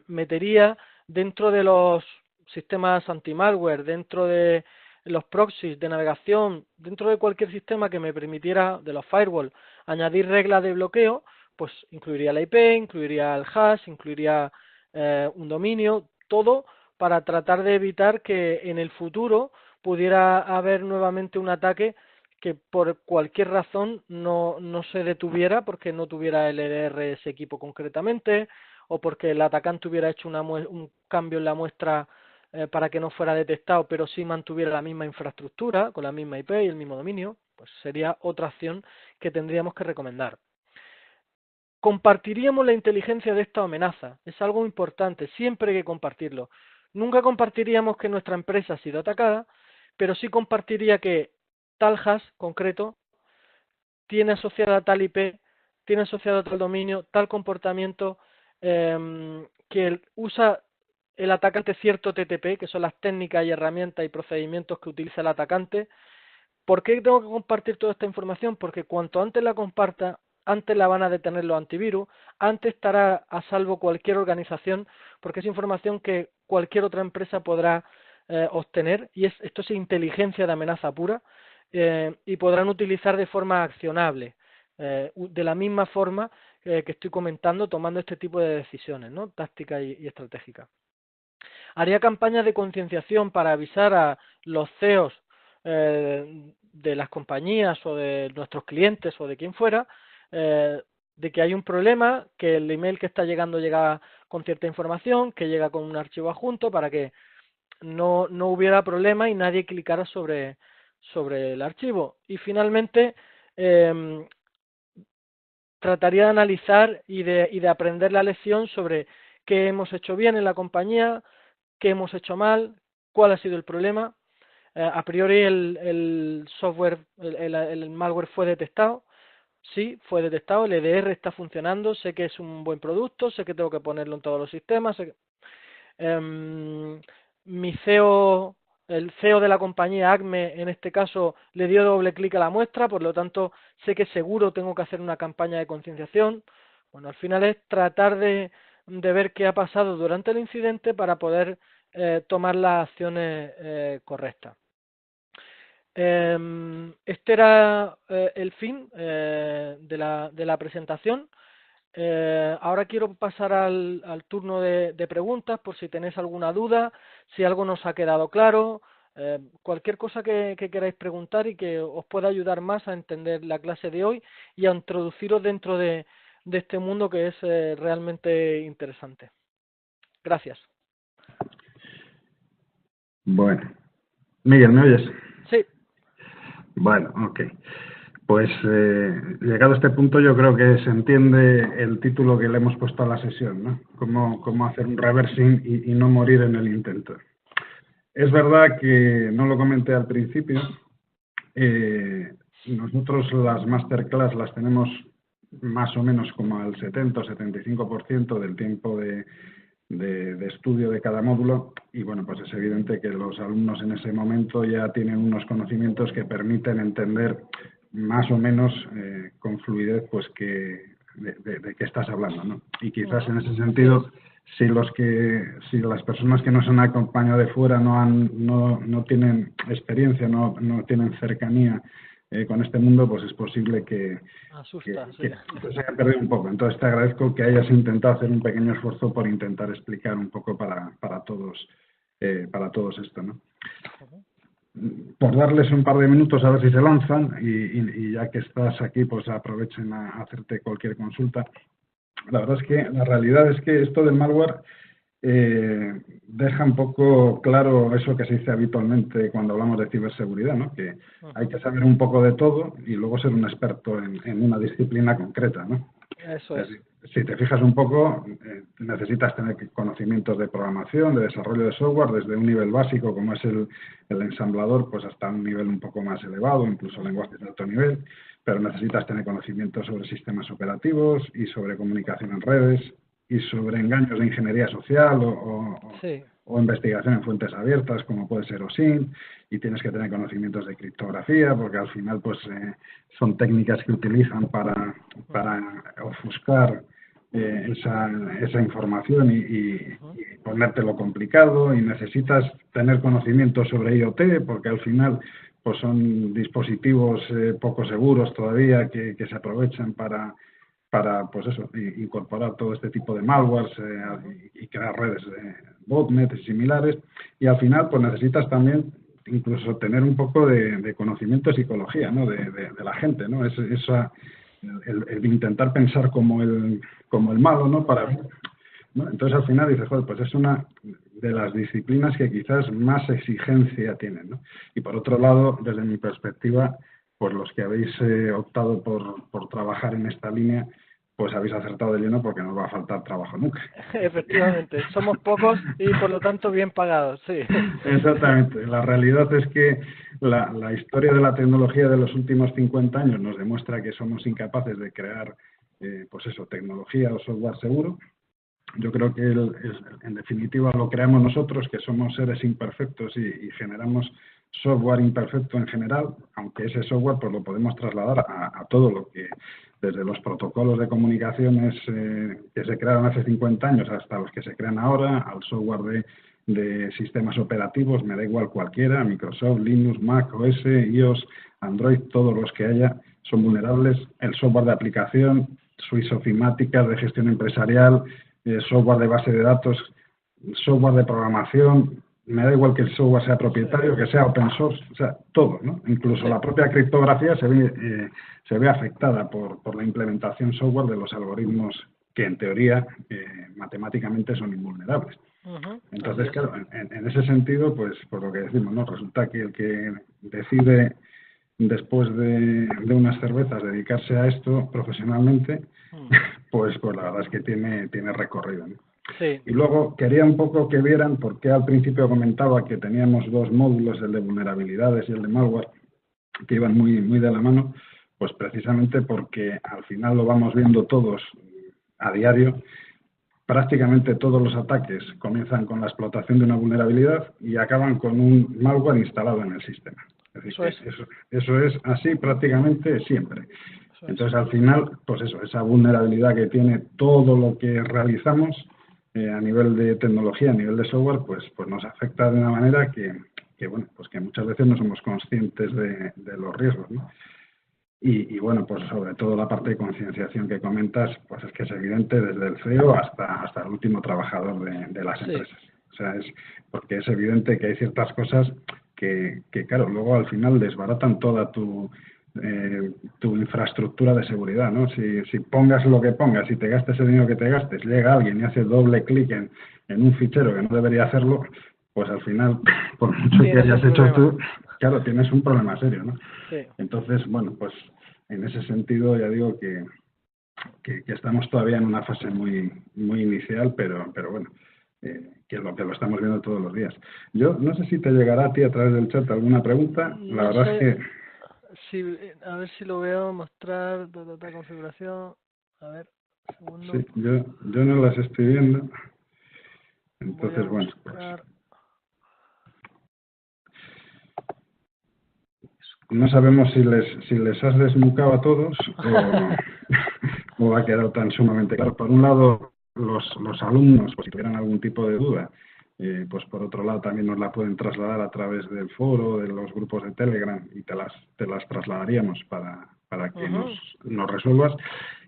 Speaker 2: metería dentro de los sistemas anti-malware, dentro de los proxies de navegación, dentro de cualquier sistema que me permitiera, de los firewall, añadir reglas de bloqueo, pues incluiría la IP, incluiría el hash, incluiría un dominio, todo para tratar de evitar que en el futuro pudiera haber nuevamente un ataque que por cualquier razón no se detuviera porque no tuviera LDR ese equipo concretamente, o porque el atacante hubiera hecho un cambio en la muestra para que no fuera detectado, pero sí mantuviera la misma infraestructura, con la misma IP y el mismo dominio, pues sería otra acción que tendríamos que recomendar. Compartiríamos la inteligencia de esta amenaza, es algo importante, siempre hay que compartirlo. Nunca compartiríamos que nuestra empresa ha sido atacada, pero sí compartiría que tal hash concreto tiene asociada tal IP, tiene asociado tal dominio, tal comportamiento, que usa el atacante cierto TTP, que son las técnicas y herramientas y procedimientos que utiliza el atacante. ¿Por qué tengo que compartir toda esta información? Porque cuanto antes la comparta, antes la van a detener los antivirus, antes estará a salvo cualquier organización, porque es información que cualquier otra empresa podrá obtener, y esto es inteligencia de amenaza pura, y podrán utilizar de forma accionable, de la misma forma que estoy comentando, tomando este tipo de decisiones, ¿no? Tácticas y estratégicas. Haría campañas de concienciación para avisar a los CEOs de las compañías o de nuestros clientes o de quien fuera, de que hay un problema, que el email que está llegando llega con cierta información, que llega con un archivo adjunto, para que no hubiera problema y nadie clicara sobre el archivo. Y finalmente trataría de analizar y de aprender la lección sobre qué hemos hecho bien en la compañía, qué hemos hecho mal, cuál ha sido el problema. A priori el software, el malware fue detectado, sí, fue detectado, el EDR está funcionando, sé que es un buen producto, sé que tengo que ponerlo en todos los sistemas. Mi CEO, el CEO de la compañía ACME, en este caso, le dio doble clic a la muestra, por lo tanto, sé que seguro tengo que hacer una campaña de concienciación. Bueno, al final es tratar de ver qué ha pasado durante el incidente para poder tomar las acciones correctas. Este era el fin de la presentación. Ahora quiero pasar al turno de preguntas por si tenéis alguna duda, si algo nos ha quedado claro, cualquier cosa que queráis preguntar y que os pueda ayudar más a entender la clase de hoy y a introduciros dentro de este mundo que es realmente interesante. Gracias.
Speaker 1: Bueno, Miguel, ¿me oyes?
Speaker 2: Sí.
Speaker 1: Bueno, ok. Pues llegado a este punto yo creo que se entiende el título que le hemos puesto a la sesión, ¿no? Cómo hacer un reversing y no morir en el intento. Es verdad que no lo comenté al principio, Nosotros las masterclass las tenemos más o menos como al 70 o 75% del tiempo de estudio de cada módulo y bueno, pues es evidente que los alumnos en ese momento ya tienen unos conocimientos que permiten entender más o menos con fluidez pues de qué estás hablando, ¿no? Y quizás en ese sentido, si las personas que nos han acompañado de fuera no tienen experiencia, no tienen cercanía con este mundo, pues es posible que se haya perdido un poco. Entonces te agradezco que hayas intentado hacer un pequeño esfuerzo por intentar explicar un poco para todos esto, ¿no? Por darles un par de minutos a ver si se lanzan y ya que estás aquí, pues aprovechen a hacerte cualquier consulta. La verdad es que la realidad es que esto del malware deja un poco claro eso que se dice habitualmente cuando hablamos de ciberseguridad, ¿no? Que hay que saber un poco de todo y luego ser un experto en una disciplina concreta, ¿no?
Speaker 2: Eso es.
Speaker 1: Si te fijas un poco, necesitas tener conocimientos de programación, de desarrollo de software, desde un nivel básico como es el ensamblador, pues hasta un nivel un poco más elevado, incluso lenguajes de alto nivel, pero necesitas tener conocimientos sobre sistemas operativos y sobre comunicación en redes y sobre engaños de ingeniería social o investigación en fuentes abiertas, como puede ser OSINT, y tienes que tener conocimientos de criptografía, porque al final pues son técnicas que utilizan para ofuscar esa información y ponértelo complicado, y necesitas tener conocimientos sobre IoT, porque al final pues son dispositivos poco seguros todavía que se aprovechan para pues eso, incorporar todo este tipo de malwares y crear redes botnet y similares, y al final pues necesitas también incluso tener un poco de conocimiento de psicología, ¿no? de la gente, ¿no? El intentar pensar como el malo, ¿no? ¿no? Entonces al final dices, joder, pues es una de las disciplinas que quizás más exigencia tienen, ¿no? Y por otro lado, desde mi perspectiva, pues los que habéis optado por trabajar en esta línea, pues habéis acertado de lleno porque no os va a faltar trabajo nunca.
Speaker 2: Efectivamente, somos pocos y por lo tanto bien pagados, sí.
Speaker 1: Exactamente. La realidad es que la historia de la tecnología de los últimos 50 años nos demuestra que somos incapaces de crear, pues eso, tecnología o software seguro. Yo creo que en definitiva lo creamos nosotros, que somos seres imperfectos y generamos software imperfecto en general, aunque ese software pues lo podemos trasladar a todo lo que, desde los protocolos de comunicaciones que se crearon hace 50 años hasta los que se crean ahora, al software de sistemas operativos, me da igual cualquiera, Microsoft, Linux, Mac, OS, iOS, Android, todos los que haya son vulnerables. El software de aplicación, suites ofimáticas de gestión empresarial, software de base de datos, software de programación, me da igual que el software sea propietario, que sea open source, o sea, todo, ¿no? Incluso la propia criptografía se ve afectada por la implementación software de los algoritmos que en teoría matemáticamente son invulnerables. Entonces, claro, en ese sentido, pues por lo que decimos, ¿no? Resulta que el que decide después de unas cervezas dedicarse a esto profesionalmente, pues la verdad es que tiene recorrido, ¿no?
Speaker 2: Sí.
Speaker 1: Y luego quería un poco que vieran, porque al principio comentaba que teníamos dos módulos, el de vulnerabilidades y el de malware, que iban muy de la mano, pues precisamente porque al final lo vamos viendo todos a diario. Prácticamente todos los ataques comienzan con la explotación de una vulnerabilidad y acaban con un malware instalado en el sistema. Es decir, eso es así prácticamente siempre. Entonces, al final, pues eso, esa vulnerabilidad que tiene todo lo que realizamos a nivel de tecnología, a nivel de software, pues nos afecta de una manera que bueno, pues que muchas veces no somos conscientes de los riesgos, ¿no? Y bueno, pues sobre todo la parte de concienciación que comentas, pues es que es evidente desde el CEO hasta el último trabajador de las empresas. O sea, porque es evidente que hay ciertas cosas que claro, luego al final desbaratan toda tu infraestructura de seguridad, ¿no? Si pongas lo que pongas y te gastes el dinero que te gastes, llega alguien y hace doble clic en un fichero que no debería hacerlo, pues al final, por mucho que hayas hecho tú, claro, tienes un problema serio, ¿no?
Speaker 2: Sí.
Speaker 1: Entonces, bueno, pues en ese sentido ya digo que estamos todavía en una fase muy inicial, pero bueno, que lo estamos viendo todos los días. Yo no sé si te llegará a ti a través del chat alguna pregunta. La verdad es que
Speaker 2: a ver si lo veo, mostrar, configuración, a ver, segundo,
Speaker 1: Sí, yo no las estoy viendo.
Speaker 2: voy a
Speaker 1: Entonces, bueno, pues
Speaker 2: buscar,
Speaker 1: no sabemos si les has desmucado a todos o ha quedado tan sumamente claro. Por un lado, los alumnos, pues si tuvieran algún tipo de duda, pues por otro lado también nos la pueden trasladar a través del foro, de los grupos de Telegram y te las trasladaríamos para que nos resuelvas.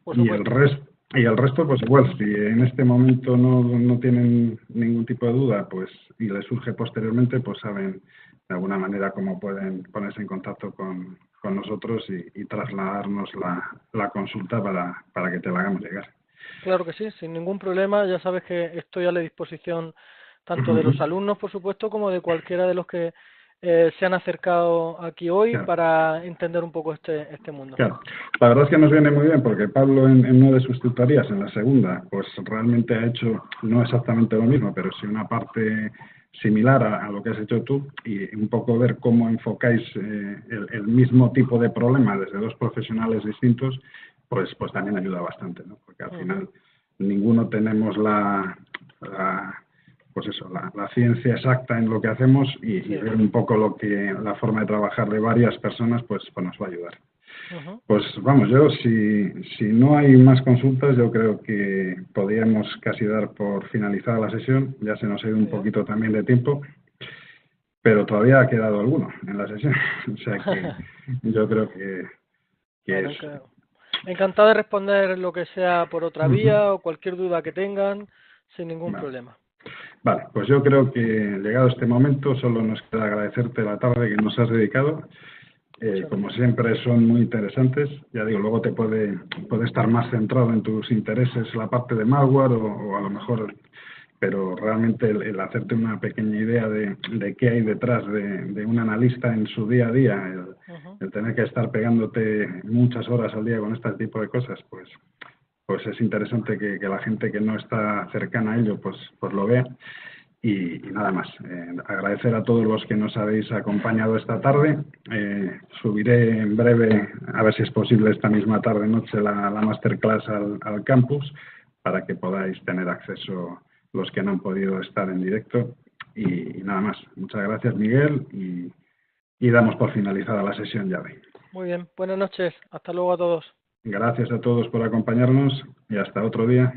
Speaker 2: por
Speaker 1: Y el
Speaker 2: supuesto.
Speaker 1: resto, pues igual, si en este momento no tienen ningún tipo de duda, pues y les surge posteriormente, pues saben de alguna manera cómo pueden ponerse en contacto con nosotros y trasladarnos la consulta para que te la hagamos llegar.
Speaker 2: Claro que sí, sin ningún problema. Ya sabes que estoy a la disposición tanto de
Speaker 1: Ujú.
Speaker 2: los alumnos, por supuesto, como de cualquiera de los que se han acercado aquí hoy
Speaker 1: Claro,
Speaker 2: para entender un poco este mundo.
Speaker 1: claro. La verdad es que nos viene muy bien porque Pablo en una de sus tutorías, en la segunda, pues realmente ha hecho no exactamente lo mismo, pero sí una parte similar a lo que has hecho tú y un poco ver cómo enfocáis el mismo tipo de problema desde dos profesionales distintos, pues también ayuda bastante, ¿no? Porque al
Speaker 2: Ujú.
Speaker 1: final ninguno tenemos pues eso, la ciencia exacta en lo que hacemos y
Speaker 2: Sí.
Speaker 1: ver un poco la forma de trabajar de varias personas, pues nos va a ayudar.
Speaker 2: Ujú.
Speaker 1: Pues vamos, si no hay más consultas, yo creo que podríamos casi dar por finalizada la sesión. Ya se nos ha ido
Speaker 2: Muy
Speaker 1: un
Speaker 2: bien.
Speaker 1: poquito también de tiempo, pero todavía ha quedado alguno en la sesión. O sea que yo creo que
Speaker 2: Bueno,
Speaker 1: es...
Speaker 2: encantado de responder lo que sea por otra
Speaker 1: Ujú.
Speaker 2: vía o cualquier duda que tengan, sin ningún
Speaker 1: Vale.
Speaker 2: problema.
Speaker 1: Vale, pues yo creo que llegado este momento solo nos queda agradecerte la tarde que nos has dedicado.
Speaker 2: Muchas
Speaker 1: Como
Speaker 2: gracias.
Speaker 1: siempre son muy interesantes. Ya digo, luego puede estar más centrado en tus intereses la parte de malware o a lo mejor, pero realmente el hacerte una pequeña idea de qué hay detrás de un analista en su día a día,
Speaker 2: Ujú.
Speaker 1: el tener que estar pegándote muchas horas al día con este tipo de cosas, pues es interesante que la gente que no está cercana a ello pues lo vea. Y nada más, agradecer a todos los que nos habéis acompañado esta tarde. Subiré en breve, a ver si es posible esta misma tarde noche, la masterclass al campus para que podáis tener acceso los que no han podido estar en directo. Y nada más, muchas gracias Miguel y damos por finalizada la sesión llave.
Speaker 2: Muy bien. Buenas noches. Hasta luego a todos.
Speaker 1: Gracias a todos por acompañarnos y hasta otro día.